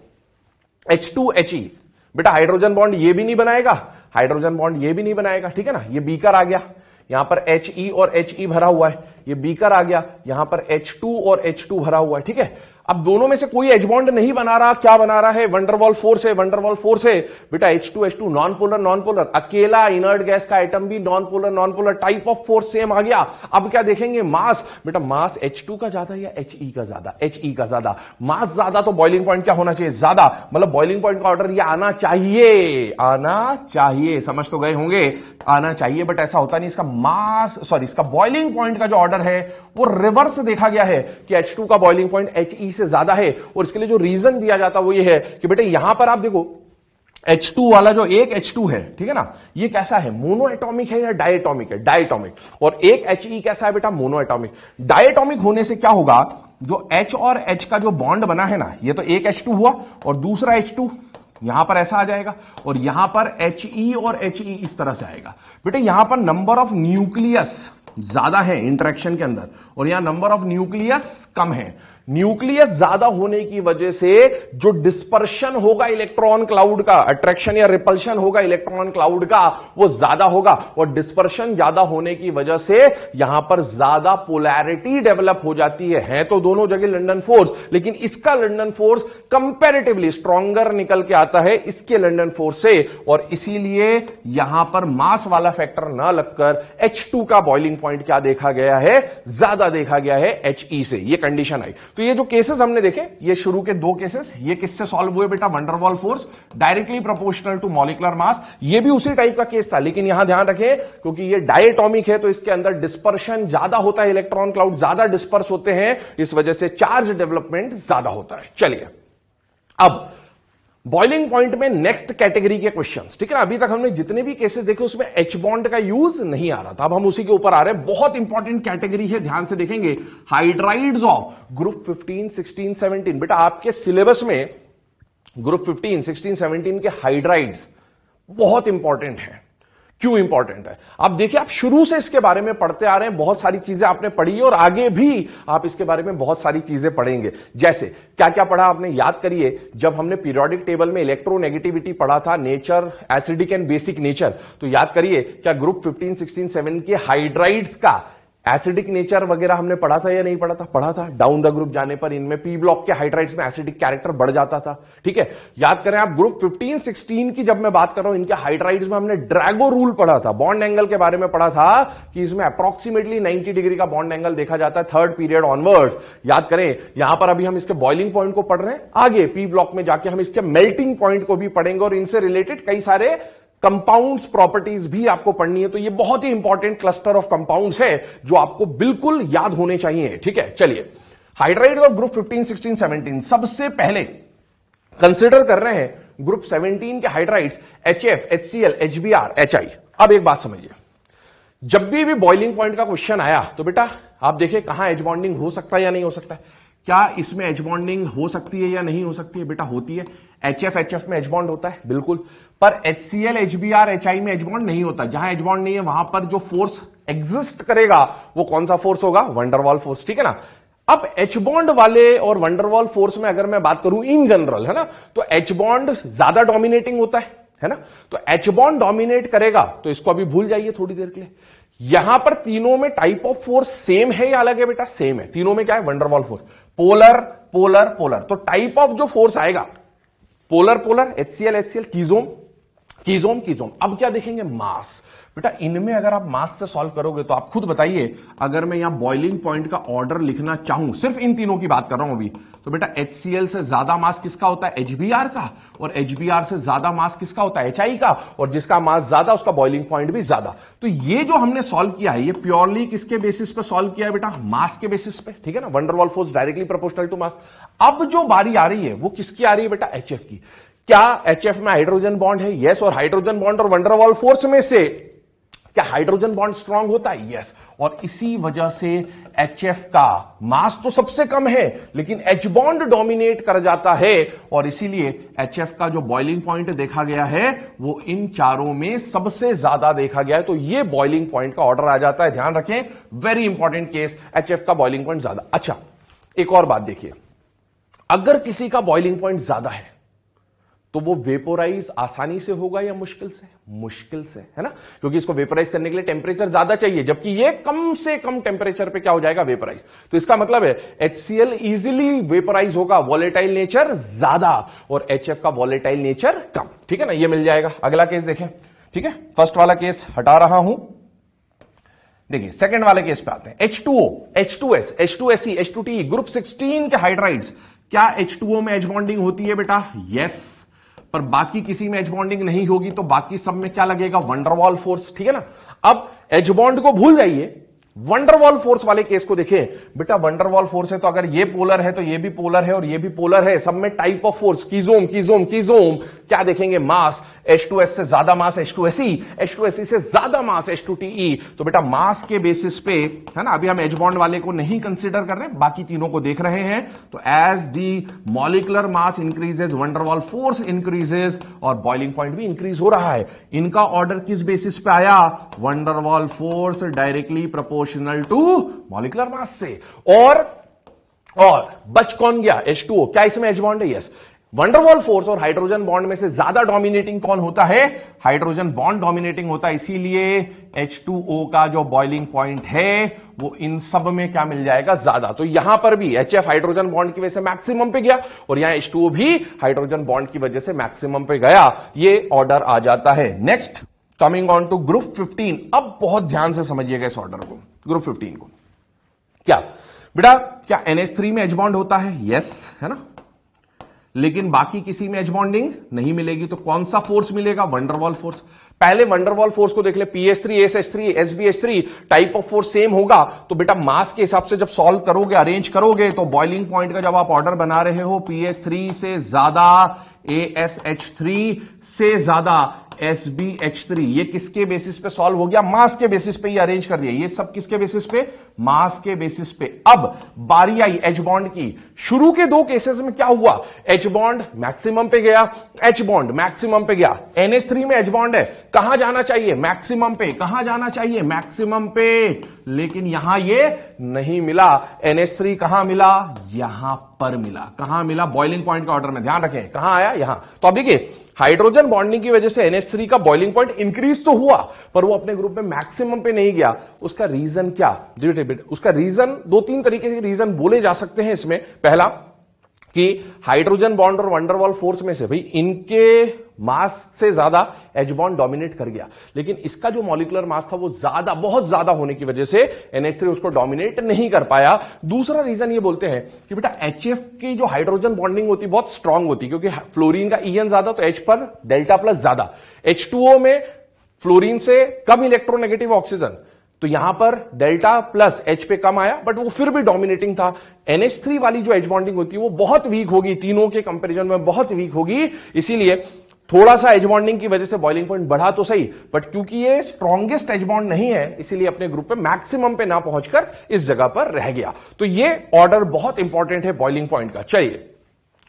H2He बेटा हाइड्रोजन बॉन्ड ये भी नहीं बनाएगा, हाइड्रोजन बॉन्ड ये भी नहीं बनाएगा, ठीक है ना। ये बीकर आ गया, यहां पर He और He भरा हुआ है, ये बीकर आ गया, यहां पर H2 और H2 भरा हुआ है, ठीक है। अब दोनों में से कोई एच बॉन्ड नहीं बना रहा, क्या बना रहा है, वंडरवॉल फोर्स है, वंडरवॉल फोर्स है बेटा। H2 नॉन पोलर, अकेला इनर्ट गैस का एटम भी non polar, type of force same आ गया। अब क्या देखेंगे, मास, बेटा मास H2 का ज्यादा या He का ज्यादा, He का ज्यादा। मास ज्यादा तो बॉइलिंग पॉइंट क्या होना चाहिए, ज्यादा, मतलब बॉइलिंग पॉइंट का ऑर्डर ये आना चाहिए, समझ तो गए होंगे, आना चाहिए, बट ऐसा होता नहीं। इसका मास, सॉरी, इसका बॉइलिंग पॉइंट का जो ऑर्डर है वो रिवर्स देखा गया है कि H2 का बॉइलिंग पॉइंट He से ज्यादा है। और इसके लिए जो रीजन दिया जाता वो ये है कि बेटे यहां पर आप देखो, H2 वाला जो एक H2 है, ठीक है ना, ये कैसा है, मोनो एटॉमिक है या डायटॉमिक है, डायटॉमिक। और एक He कैसा है बेटा, मोनो एटॉमिक। डायटॉमिक होने से क्या होगा, जो H और H का जो बॉन्ड बना है ना, ये तो एक H2 हुआ और दूसरा H2 यहां पर ऐसा आ जाएगा, और यहां पर He और He इस तरह से आएगा। बेटे यहां पर नंबर ऑफ न्यूक्लियस ज्यादा है इंटरेक्शन के अंदर, और यहां नंबर ऑफ न्यूक्लियस कम है। न्यूक्लियस ज्यादा होने की वजह से जो डिस्पर्शन होगा इलेक्ट्रॉन क्लाउड का, अट्रैक्शन या रिपल्शन होगा इलेक्ट्रॉन क्लाउड का, वो ज्यादा होगा। और डिस्पर्शन ज्यादा होने की वजह से यहां पर ज्यादा पोलैरिटी डेवलप हो जाती है तो दोनों जगह लंडन फोर्स, लेकिन इसका लंडन फोर्स कंपैरेटिवली स्ट्रॉन्गर निकल के आता है इसके लंडन फोर्स से, और इसीलिए यहां पर मास वाला फैक्टर ना लगकर H2 का बॉइलिंग पॉइंट क्या देखा गया है, ज्यादा देखा गया है He से। ये कंडीशन आई। तो ये जो केसेस हमने देखे, ये शुरू के दो केसेस, ये किससे सॉल्व हुए बेटा, van der Waals force directly proportional to molecular mass. ये भी उसी टाइप का केस था, लेकिन यहां ध्यान रखें क्योंकि ये डायटॉमिक है तो इसके अंदर डिस्पर्शन ज्यादा होता है, इलेक्ट्रॉन क्लाउड ज्यादा डिस्पर्स होते हैं, इस वजह से चार्ज डेवलपमेंट ज्यादा होता है। चलिए अब बॉइलिंग पॉइंट में नेक्स्ट कैटेगरी के क्वेश्चंस, ठीक है ना। अभी तक हमने जितने भी केसेस देखे उसमें एच बॉन्ड का यूज नहीं आ रहा था, अब हम उसी के ऊपर आ रहे हैं। बहुत इंपॉर्टेंट कैटेगरी है, ध्यान से देखेंगे। Hydrides of group 15, 16, 17। बेटा आपके सिलेबस में ग्रुप 15, 16, 17 के हाइड्राइड्स बहुत इंपॉर्टेंट है। क्यों इंपॉर्टेंट है, आप देखिए, आप शुरू से इसके बारे में पढ़ते आ रहे हैं, बहुत सारी चीजें आपने पढ़ी है और आगे भी आप इसके बारे में बहुत सारी चीजें पढ़ेंगे। जैसे क्या क्या पढ़ा आपने, याद करिए। जब हमने पीरियोडिक टेबल में इलेक्ट्रोनेगेटिविटी पढ़ा था, nature, acidic and basic nature, तो याद करिए क्या ग्रुप 15, 16, 17 के हाइड्राइड्स का एसिडिक नेचर वगैरह हमने पढ़ा था या नहीं पढ़ा था, पढ़ा था। डाउन द ग्रुप जाने पर इनमें पी ब्लॉक के हाइड्राइड्स में एसिडिक कैरेक्टर बढ़ जाता था, ठीक है। याद करें आप, ग्रुप 15, 16 की जब मैं बात कर रहा हूं, इनके हाइड्राइड्स में हमने ड्रैगो रूल पढ़ा था, बॉन्ड एंगल के बारे में पढ़ा था कि इसमें अप्रोक्सीमेटली 90 डिग्री का बॉन्ड एंगल देखा जाता है थर्ड पीरियड ऑनवर्ड्स। याद करें, यहां पर अभी हम इसके बॉइलिंग पॉइंट को पढ़ रहे हैं, आगे पी ब्लॉक में जाके हम इसके मेल्टिंग पॉइंट को भी पढ़ेंगे और इनसे रिलेटेड कई सारे कंपाउंड्स प्रॉपर्टीज भी आपको पढ़नी है। तो ये बहुत ही इंपॉर्टेंट क्लस्टर ऑफ कंपाउंड्स है जो आपको बिल्कुल याद होने चाहिए, ठीक है। चलिए, हाइड्राइड्स ऑफ ग्रुप 15, 16, 17। सबसे पहले कंसिडर कर रहे हैं ग्रुप 17 के hydrides HF, HCl, HBr, HI। अब एक बात समझिए, जब भी बॉइलिंग पॉइंट का क्वेश्चन आया तो बेटा आप देखिए कहां एच बॉन्डिंग हो सकता है या नहीं हो सकता है। क्या इसमें एच बॉन्डिंग हो सकती है या नहीं हो सकती है, बेटा होती है। HF में एच बॉन्ड होता है बिल्कुल, पर HCl, HBr, HI में एच बॉन्ड नहीं होता। जहां एच बॉन्ड नहीं है वहां पर जो फोर्स एग्जिस्ट करेगा वो कौन सा फोर्स होगा, वंडरवॉल फोर्स, ठीक है ना। अब एच बॉन्ड वाले और वंडरवॉल फोर्स में अगर मैं बात करूं इन जनरल, है ना, तो एच बॉन्ड ज्यादा डोमिनेटिंग होता है ना। तो एच बॉन्ड डोमिनेट करेगा, तो इसको अभी भूल जाइए थोड़ी देर के लिए। यहां पर तीनों में टाइप ऑफ फोर्स सेम है या अलग है बेटा, सेम है। तीनों में क्या है, van der Waals force, polar polar polar. तो टाइप ऑफ जो फोर्स आएगा, पोलर पोलर, HCl HCl कीजोम, कीजोम। अब क्या देखेंगे, मास। बेटा इनमें अगर आप मास से सॉल्व करोगे तो आप खुद बताइए, अगर मैं यहां बॉइलिंग पॉइंट का ऑर्डर लिखना चाहूं, सिर्फ इन तीनों की बात कर रहा हूं अभी, तो बेटा HCl से ज्यादा मास किसका होता है, HBr का, और HBr से ज्यादा मास किसका होता है, HI का, और जिसका मास ज्यादा उसका बॉइलिंग पॉइंट भी ज्यादा। तो ये जो हमने सॉल्व किया है, ये प्योरली किसके बेसिस पे सॉल्व किया है बेटा, मास के बेसिस पे, ठीक है ना, van der Waals force directly proportional to mass. अब जो बारी आ रही है वो किसकी आ रही है बेटा, HF की। क्या HF में हाइड्रोजन बॉन्ड है, यस, और हाइड्रोजन बॉन्ड और वंडर वाल फोर्स में से क्या हाइड्रोजन बॉन्ड स्ट्रांग होता है, यस, और इसी वजह से HF का मास तो सबसे कम है लेकिन H बॉन्ड डोमिनेट कर जाता है, और इसीलिए HF का जो बॉइलिंग पॉइंट देखा गया है वो इन चारों में सबसे ज्यादा देखा गया है। तो ये बॉइलिंग पॉइंट का ऑर्डर आ जाता है, ध्यान रखें, वेरी इंपॉर्टेंट केस, HF का बॉइलिंग पॉइंट ज्यादा। अच्छा, एक और बात देखिए, अगर किसी का बॉइलिंग पॉइंट ज्यादा है तो वो वेपोराइज आसानी से होगा या मुश्किल से, मुश्किल से, है ना, क्योंकि इसको वेपोराइज करने के लिए टेम्परेचर ज्यादा चाहिए, जबकि ये कम से कम टेम्परेचर पे क्या हो जाएगा, वेपोराइज। तो इसका मतलब है HCl इजीली वेपोराइज होगा, वॉलेटाइल नेचर ज्यादा, और HF का वॉलेटाइल नेचर कम, ठीक है ना, ये मिल जाएगा। अगला केस देखें, ठीक है, फर्स्ट वाला केस हटा रहा हूं, देखिए सेकंड वाले केस पे आते हैं। H2O, H2S, H2SE, H2TE, group 16 के हाइड्राइड्स, क्या H2O में एच बॉन्डिंग होती है बेटा, यस, पर बाकी किसी में एच बॉन्डिंग नहीं होगी, तो बाकी सब में क्या लगेगा, वंडरवॉल फोर्स, ठीक है ना। अब एच बॉन्ड को भूल जाइए, वंडरवॉल फोर्स वाले केस को देखिए बेटा, वंडरवॉल फोर्स है तो अगर ये पोलर है तो ये भी पोलर है और ये भी पोलर है, सब में टाइप ऑफ फोर्स, कीजोम, क्या देखेंगे, मास, H2S से ज्यादा मास H2SE, H2SE से ज्यादा मास H2TE। तो बेटा मास के बेसिस पे, है ना, अभी हम एच बॉन्ड वाले को नहीं कंसीडर कर रहे हैं, बाकी तीनों को देख रहे हैं। तो as the molecular mass increases, van der Waals force increases, और बॉइलिंग पॉइंट भी इंक्रीज हो रहा है। इनका ऑर्डर किस बेसिस पे आया, van der Waals force directly proportional to molecular mass से। और बच कौन गया, H2O, क्या इसमें एच बॉन्ड है, यस। वंडरवॉल फोर्स और हाइड्रोजन बॉन्ड में से ज्यादा डोमिनेटिंग कौन होता है, हाइड्रोजन बॉन्ड डोमिनेटिंग होता है, इसीलिए H2O का जो बॉइलिंग पॉइंट है वो इन सब में क्या मिल जाएगा, ज्यादा। तो यहां पर भी HF हाइड्रोजन बॉन्ड की वजह से मैक्सिमम पे गया, और यहां H2O भी हाइड्रोजन बॉन्ड की वजह से मैक्सिमम पे गया, ये ऑर्डर आ जाता है। Next, coming on to group 15। अब बहुत ध्यान से समझिएगा इस ऑर्डर को, ग्रुप 15 को। क्या बेटा, क्या NH3 में एच बॉन्ड होता है, यस, है ना, लेकिन बाकी किसी में एच बॉन्डिंग नहीं मिलेगी, तो कौन सा फोर्स मिलेगा, वंडरवॉल फोर्स। पहले वंडरवॉल फोर्स को देख ले, PH3, SH3, SBH3, type of force same होगा, तो बेटा मास के हिसाब से जब सॉल्व करोगे, अरेंज करोगे, तो बॉइलिंग पॉइंट का जब आप ऑर्डर बना रहे हो, PH3 से ज्यादा ASH3 से ज्यादा SBH3, ये किसके बेसिस पे सॉल्व हो गया, मास के बेसिस पे ही अरेंज कर दिया। ये सब किसके बेसिस पे, मास के बेसिस पे। अब बारी आई एच बॉन्ड की। शुरू के दो केसेस में क्या हुआ, एच बॉन्ड मैक्सिमम पे गया, एच बॉन्ड मैक्सिमम पे गया। NH3 में एच बॉन्ड है, कहां जाना चाहिए, मैक्सिमम पे, कहां जाना चाहिए, मैक्सिमम पे, लेकिन यहां ये नहीं मिला। NH3 कहां मिला, यहां पर मिला। कहां मिला, बॉइलिंग पॉइंट का ऑर्डर में, ध्यान रखें, कहां आया, यहां। तो अब देखिए, हाइड्रोजन बॉन्डिंग की वजह से NH3 का बॉइलिंग पॉइंट इंक्रीज तो हुआ, पर वो अपने ग्रुप में मैक्सिमम पे नहीं गया। उसका रीजन क्या, उसका रीजन, दो तीन तरीके के रीजन बोले जा सकते हैं इसमें। पहला कि हाइड्रोजन बॉन्ड और वंडरवॉल फोर्स में से भाई इनके मास से ज्यादा एच बॉन्ड डोमिनेट कर गया, लेकिन इसका जो मॉलिकुलर मास था वो ज्यादा, बहुत ज्यादा होने की वजह से NH3 उसको डोमिनेट नहीं कर पाया। दूसरा रीजन ये बोलते हैं कि बेटा HF की जो हाइड्रोजन बॉन्डिंग होती बहुत स्ट्रांग होती, क्योंकि फ्लोरीन का EN ज्यादा, तो H पर डेल्टा प्लस ज्यादा। H2O में फ्लोरीन से कम इलेक्ट्रोनेगेटिव ऑक्सीजन, तो यहां पर डेल्टा प्लस H पे कम आया, बट वो फिर भी डोमिनेटिंग था। NH3 वाली जो एच बॉन्डिंग होती है वो बहुत वीक होगी, तीनों के कंपैरिजन में बहुत वीक होगी, इसीलिए थोड़ा सा एच बॉन्डिंग की वजह से बॉइलिंग पॉइंट बढ़ा तो सही, बट क्योंकि ये स्ट्रॉन्गेस्ट एच बॉन्ड नहीं है, इसीलिए अपने ग्रुप पे मैक्सिमम पे ना पहुंचकर इस जगह पर रह गया। तो ये ऑर्डर बहुत इंपॉर्टेंट है बॉइलिंग पॉइंट का। चलिए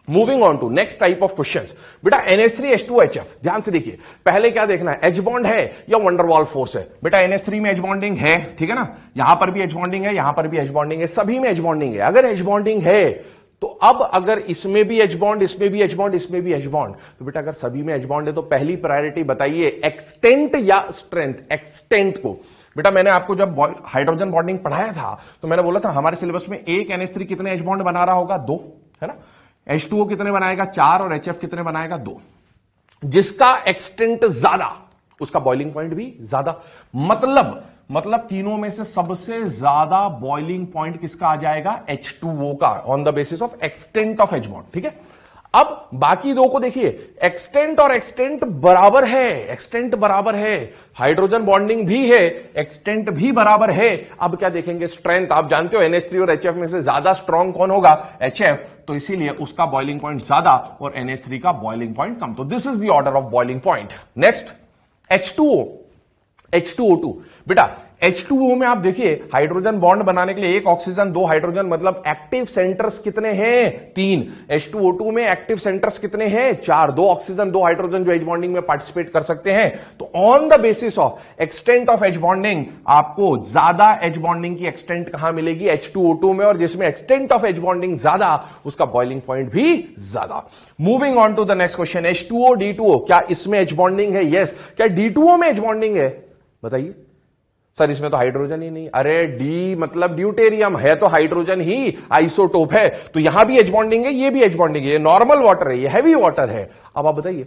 moving on to next type of questions. बेटा NH3 H2HF, ध्यान से देखिए, पहले क्या देखना है, एच बॉन्ड है या वंडरवॉल फोर्स है। बेटा NH3 में एच बॉन्डिंग है, ठीक है ना, यहां पर भी एच बॉन्डिंग है, यहां पर भी एच बॉन्डिंग है, सभी में एच बॉन्डिंग है। अगर एच बॉन्डिंग है तो अब अगर इसमें भी एच बॉन्ड, इसमें भी एच बॉन्ड, इसमें भी एच बॉन्ड, तो बेटा अगर सभी में एच बॉन्ड है तो पहली प्रायोरिटी बताइए, एक्सटेंट या स्ट्रेंथ। एक्सटेंट को बेटा मैंने आपको जब हाइड्रोजन बॉन्डिंग पढ़ाया था तो मैंने बोला था हमारे सिलेबस में एक NH3 कितने एच बॉन्ड बना रहा होगा, 2, है ना। H2O कितने बनाएगा, 4, और HF कितने बनाएगा, 2। जिसका एक्सटेंट ज्यादा उसका बॉइलिंग पॉइंट भी ज्यादा। मतलब तीनों में से सबसे ज्यादा बॉइलिंग पॉइंट किसका आ जाएगा? H2O का, on the basis of extent of H bond. ठीक है, अब बाकी दो को देखिए, एक्सटेंट और एक्सटेंट बराबर है, एक्सटेंट बराबर है, हाइड्रोजन बॉन्डिंग भी है, एक्सटेंट भी बराबर है। अब क्या देखेंगे? स्ट्रेंथ। आप जानते हो NH3 और HF में से ज्यादा स्ट्रॉन्ग कौन होगा? HF, तो इसीलिए उसका बॉइलिंग पॉइंट ज्यादा और NH3 का बॉइलिंग पॉइंट कम। तो this is the order of boiling point. Next H2O, H2O2। बेटा H2O में आप देखिए, हाइड्रोजन बॉन्ड बनाने के लिए एक ऑक्सीजन दो हाइड्रोजन, मतलब एक्टिव सेंटर्स कितने हैं? 3। H2O2 में एक्टिव सेंटर्स कितने हैं? 4। दो ऑक्सीजन दो हाइड्रोजन जो एच बॉन्डिंग में पार्टिसिपेट कर सकते हैं। तो on the basis of extent of H bonding आपको ज्यादा एच बॉन्डिंग की एक्सटेंट कहां मिलेगी? H2O2 में, और जिसमें एक्सटेंट ऑफ एच बॉन्डिंग ज्यादा उसका बॉइलिंग पॉइंट भी ज्यादा। Moving on to the next question, H2O D2O, क्या इसमें एच बॉन्डिंग है? यस। क्या D2O में एच बॉन्डिंग है? बताइए सर, इसमें तो हाइड्रोजन ही नहीं। अरे डी मतलब ड्यूटेरियम है, तो हाइड्रोजन ही आइसोटोप है, तो यहां भी एच बॉन्डिंग है, ये भी एच बॉन्डिंग है, ये नॉर्मल वाटर है, ये हैवी वाटर है। अब आप बताइए,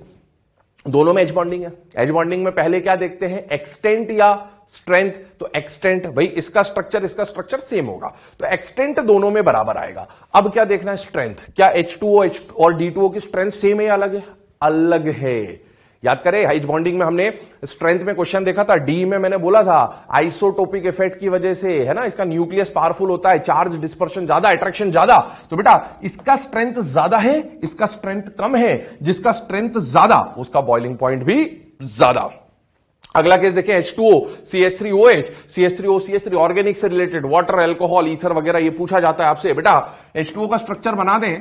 दोनों में एच बॉन्डिंग है। एच बॉन्डिंग में पहले क्या देखते हैं? एक्सटेंट या स्ट्रेंथ? तो एक्सटेंट, भाई इसका स्ट्रक्चर सेम होगा, तो एक्सटेंट दोनों में बराबर आएगा। अब क्या देखना है? स्ट्रेंथ। क्या H2O और D2O की स्ट्रेंथ सेम है या अलग है? अलग है। याद करें, एच बॉन्डिंग में हमने स्ट्रेंथ में क्वेश्चन देखा था, डी में मैंने बोला था आइसोटोपिक इफेक्ट की वजह से, है ना, इसका न्यूक्लियस पावरफुल होता है, चार्ज डिस्पर्शन ज्यादा, अट्रैक्शन ज्यादा। तो बेटा इसका स्ट्रेंथ ज्यादा है, इसका स्ट्रेंथ कम है, जिसका स्ट्रेंथ ज्यादा उसका बॉइलिंग पॉइंट भी ज्यादा। अगला केस देखें, H2O CH3OH, CH3O CH3 organic से रिलेटेड, वाटर, अल्कोहल, ईथर वगैरह ये पूछा जाता है आपसे। बेटा H2O का स्ट्रक्चर बना दें,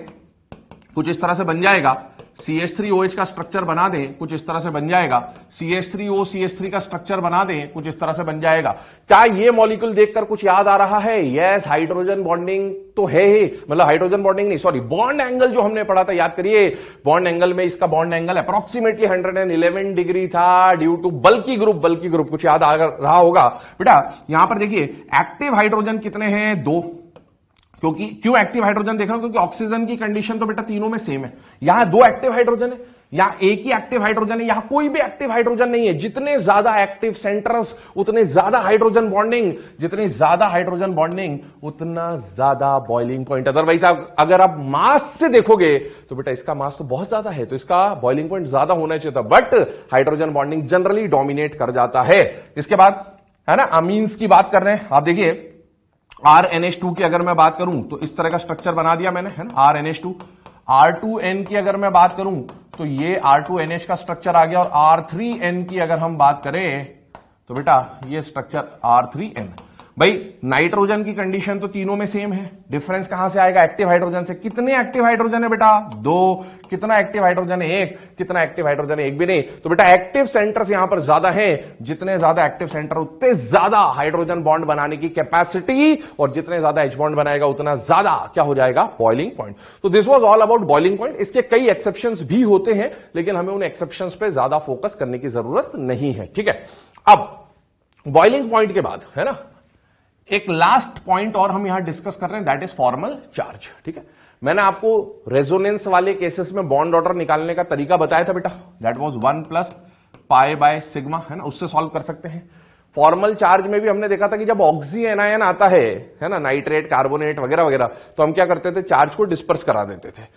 कुछ इस तरह से बन जाएगा। CH3OH का स्ट्रक्चर बना दें, कुछ इस तरह से बन जाएगा। CH3O CH3 का स्ट्रक्चर बना दें, कुछ इस तरह से बन जाएगा। क्या ये मॉलिक्यूल देखकर कुछ याद आ रहा है? यस, हाइड्रोजन बॉन्डिंग तो है ही, मतलब हाइड्रोजन बॉन्डिंग नहीं, सॉरी, बॉन्ड एंगल जो हमने पढ़ा था, याद करिए, बॉन्ड एंगल में इसका बॉन्ड एंगल अप्रोक्सीमेटली 111 डिग्री था, ड्यू टू बल्की ग्रुप, कुछ याद आ रहा होगा। बेटा यहां पर देखिए, एक्टिव हाइड्रोजन कितने हैं? 2। क्योंकि क्यों एक्टिव हाइड्रोजन देख रहा हूं? क्योंकि ऑक्सीजन की कंडीशन तो बेटा तीनों में सेम है। यहां 2 एक्टिव हाइड्रोजन है, यहां एक ही एक्टिव हाइड्रोजन है, यहां कोई भी एक्टिव हाइड्रोजन नहीं है। जितने ज्यादा एक्टिव सेंटर्स उतने ज्यादा हाइड्रोजन बॉन्डिंग, जितनी ज्यादा हाइड्रोजन बॉन्डिंग उतना ज्यादा बॉइलिंग पॉइंट। अदरवाइज अगर आप मास से देखोगे तो बेटा इसका मास तो बहुत ज्यादा है, तो इसका बॉइलिंग पॉइंट ज्यादा होना चाहिए था, but hydrogen bonding generally dominate कर जाता है। इसके बाद है ना, अमीन्स की बात कर रहे हैं। आप देखिए RNH2 की अगर मैं बात करूं तो इस तरह का स्ट्रक्चर बना दिया मैंने, है ना, RNH2। R2N की अगर मैं बात करूं तो ये R2NH का स्ट्रक्चर आ गया, और R3N की अगर हम बात करें तो बेटा ये स्ट्रक्चर R3N। भाई नाइट्रोजन की कंडीशन तो तीनों में सेम है, डिफरेंस कहां से आएगा? एक्टिव हाइड्रोजन से। कितने एक्टिव हाइड्रोजन है बेटा? 2। कितना एक्टिव हाइड्रोजन है? 1। कितना एक्टिव हाइड्रोजन है? 1 भी नहीं। तो बेटा एक्टिव सेंटर्स यहां पर ज्यादा है, जितने ज्यादा एक्टिव सेंटर उतने ज्यादा हाइड्रोजन बॉन्ड बनाने की कैपेसिटी, और जितने ज्यादा एच बॉन्ड बनाएगा उतना ज्यादा क्या हो जाएगा? Boiling point. तो this was all about boiling point. इसके कई एक्सेप्शंस भी होते हैं, लेकिन हमें उन एक्सेप्शंस पे ज्यादा फोकस करने की जरूरत नहीं है। ठीक है, अब बॉइलिंग पॉइंट के बाद, है ना, एक लास्ट पॉइंट और हम यहां डिस्कस कर रहे हैं, दैट इज फॉर्मल चार्ज। ठीक है, मैंने आपको रेजोनेंस वाले केसेस में बॉन्ड ऑर्डर निकालने का तरीका बताया था बेटा, दैट वाज 1 + π/σ, है ना, उससे सॉल्व कर सकते हैं। फॉर्मल चार्ज में भी हमने देखा था कि जब ऑक्सी एनायन आता है ना, नाइट्रेट, कार्बोनेट वगैरह वगैरह, तो हम क्या करते थे? चार्ज को डिस्पर्स करा देते थे।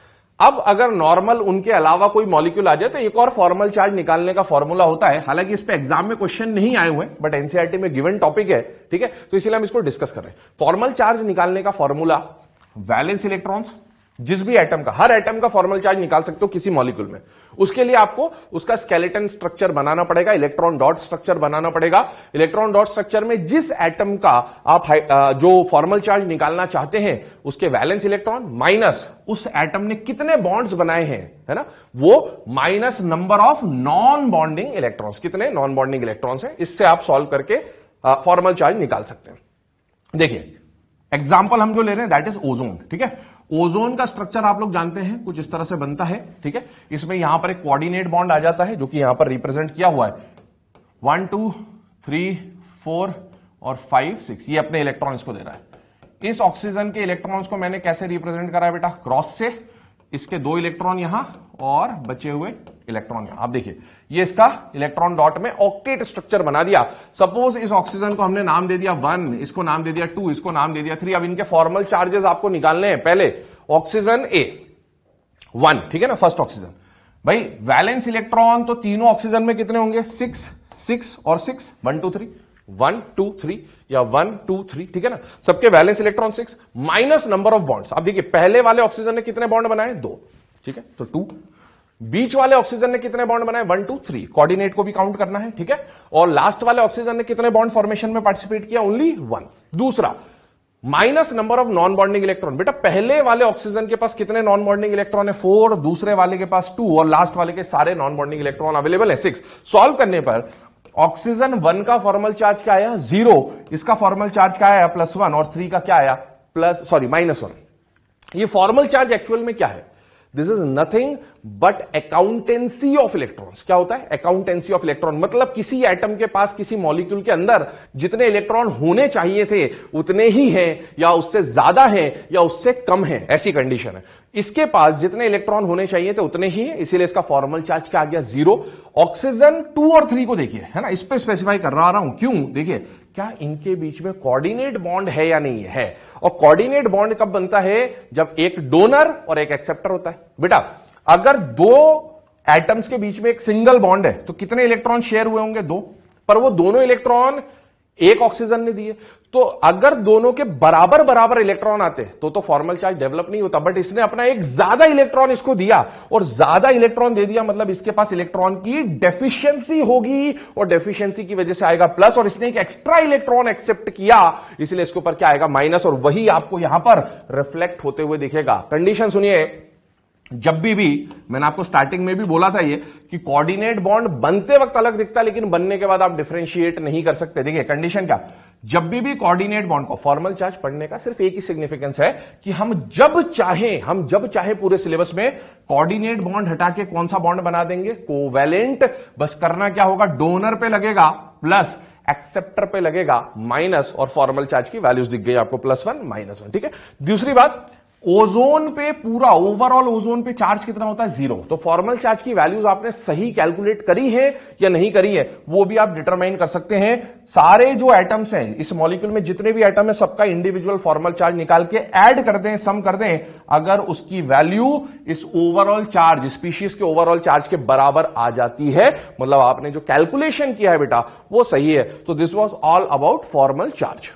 अब अगर नॉर्मल उनके अलावा कोई मॉलिक्यूल आ जाए तो एक और फॉर्मल चार्ज निकालने का फॉर्मूला होता है। हालांकि इस पे एग्जाम में क्वेश्चन नहीं आए हुए, बट एनसीईआरटी में गिवन टॉपिक है, ठीक है, तो इसलिए हम इसको डिस्कस कर रहे हैं। फॉर्मल चार्ज निकालने का फॉर्मूला, वैलेंस इलेक्ट्रॉन्स, जिस भी एटम का, हर एटम का फॉर्मल चार्ज निकाल सकते हो किसी मॉलिक्यूल में। उसके लिए आपको उसका स्केलेटन स्ट्रक्चर बनाना पड़ेगा, इलेक्ट्रॉन डॉट स्ट्रक्चर बनाना पड़ेगा। इलेक्ट्रॉन डॉट स्ट्रक्चर में जिस एटम का आप जो फॉर्मल चार्ज निकालना चाहते हैं उसके वैलेंस इलेक्ट्रॉन माइनस उस एटम ने कितने बॉन्ड्स बनाए हैं, है ना, वो minus number of non bonding electrons, कितने नॉन बॉन्डिंग इलेक्ट्रॉन्स हैं, इससे आप सॉल्व करके फॉर्मल चार्ज निकाल सकते हैं। देखिए एग्जाम्पल हम जो ले रहे हैं दैट इज ओजोन। ठीक है, ओजोन का स्ट्रक्चर आप लोग जानते हैं, कुछ इस तरह से बनता है। ठीक है, इसमें यहां पर एक कोऑर्डिनेट बॉन्ड आ जाता है जो कि यहां पर रिप्रेजेंट किया हुआ है, 1 2 3 4 और 5 6, ये अपने इलेक्ट्रॉन्स को दे रहा है। इस ऑक्सीजन के इलेक्ट्रॉन्स को मैंने कैसे रिप्रेजेंट करा है बेटा? क्रॉस से, इसके 2 इलेक्ट्रॉन यहां और बचे हुए इलेक्ट्रॉन यहां। आप देखिए ये इसका इलेक्ट्रॉन डॉट में ऑक्टेट स्ट्रक्चर बना दिया। सपोज इस ऑक्सीजन को हमने नाम दे दिया 1, इसको नाम दे दिया 2, इसको नाम दे दिया 3। अब इनके फॉर्मल चार्जेस आपको निकालने हैं। पहले ऑक्सीजन ए 1, ठीक है ना, फर्स्ट ऑक्सीजन। भाई वैलेंस इलेक्ट्रॉन तो तीनों ऑक्सीजन में कितने होंगे? 6, 6 और 6, 1 2 3, 1 2 3 या 1 2 3, ठीक है ना। सबके valence electron 6 minus number of bonds. अब देखिए पहले वाले ऑक्सीजन ने कितने बॉन्ड बनाए? 2, ठीक है, तो 2। बीच वाले ऑक्सीजन ने कितने बॉन्ड बनाए? 1 2 3। कोऑर्डिनेट को भी काउंट करना है, ठीक है। और लास्ट वाले ऑक्सीजन ने कितने बॉन्ड फॉर्मेशन में पार्टिसिपेट किया? ओनली 1। दूसरा, minus number of non bonding electron. बेटा पहले वाले ऑक्सीजन के पास कितने नॉन बॉन्डिंग इलेक्ट्रॉन है? 4, दूसरे वाले के पास 2 और लास्ट वाले के सारे नॉन बॉन्डिंग इलेक्ट्रॉन अवेलेबल है 6। सॉल्व करने पर ऑक्सीजन 1 का फॉर्मल चार्ज क्या आया? 0। इसका फॉर्मल चार्ज क्या आया? +1। और 3 का क्या आया? -1। ये फॉर्मल चार्ज एक्चुअल में क्या है? This is nothing but accountancy of electrons. क्या होता है? Accountancy of electron. मतलब किसी एटम के पास, किसी मॉलिक्यूल के अंदर जितने इलेक्ट्रॉन होने चाहिए थे उतने ही हैं, या उससे ज्यादा हैं, या उससे कम हैं, ऐसी कंडीशन है। इसके पास जितने इलेक्ट्रॉन होने चाहिए थे उतने ही है, इसीलिए इसका फॉर्मल चार्ज क्या आ गया? 0। ऑक्सीजन 2 और 3 को देखिए, है ना, इस पे स्पेसिफाई कर रहा हूं। क्यों? देखिए क्या इनके बीच में कोऑर्डिनेट बॉन्ड है या नहीं है। और कोऑर्डिनेट बॉन्ड कब बनता है? जब एक डोनर और एक एक्सेप्टर होता है। बेटा अगर 2 एटम्स के बीच में एक सिंगल बॉन्ड है तो कितने इलेक्ट्रॉन शेयर हुए होंगे? 2। पर वो दोनों इलेक्ट्रॉन एक ऑक्सीजन ने दिए। तो अगर दोनों के बराबर बराबर इलेक्ट्रॉन आते तो फॉर्मल चार्ज डेवलप नहीं होता। बट इसने अपना एक ज्यादा इलेक्ट्रॉन इसको दिया, और ज्यादा इलेक्ट्रॉन दे दिया मतलब इसके पास इलेक्ट्रॉन की डेफिशिएंसी होगी, और डेफिशिएंसी की वजह से आएगा प्लस, और इसने एक एक्स्ट्रा इलेक्ट्रॉन एक्सेप्ट किया, इसलिए इसके ऊपर क्या आएगा? माइनस। और वही आपको यहां पर रिफ्लेक्ट होते हुए दिखेगा। कंडीशन सुनिए, जब भी मैंने आपको स्टार्टिंग में भी बोला था ये कि कोऑर्डिनेट बॉन्ड बनते वक्त अलग दिखता है, लेकिन बनने के बाद आप डिफरेंशिएट नहीं कर सकते। देखिए कंडीशन क्या, जब भी कोऑर्डिनेट बॉन्ड को फॉर्मल चार्ज पढ़ने का सिर्फ एक ही सिग्निफिकेंस है कि हम जब चाहे पूरे सिलेबस में कोऑर्डिनेट बॉन्ड हटा के कौन सा बॉन्ड बना देंगे? कोवैलेंट। बस करना क्या होगा? डोनर पे लगेगा प्लस, एक्सेप्टर पे लगेगा माइनस, और फॉर्मल चार्ज की वैल्यूज दिख गई आपको +1 -1, ठीक है। दूसरी बात, ओजोन पे पूरा ओवरऑल ओजोन पे चार्ज कितना होता है? 0। तो फॉर्मल चार्ज की वैल्यूज आपने सही कैलकुलेट करी है या नहीं करी है वो भी आप डिटरमाइन कर सकते हैं। सारे जो एटम्स हैं इस मॉलिक्यूल में, जितने भी एटम है, सबका इंडिविजुअल फॉर्मल चार्ज निकाल के ऐड कर दें, सम कर दें। अगर उसकी वैल्यू इस ओवरऑल चार्ज, स्पीशीज के ओवरऑल चार्ज के बराबर आ जाती है, मतलब आपने जो कैलकुलेशन किया है बेटा वो सही है। तो this was all about formal charge.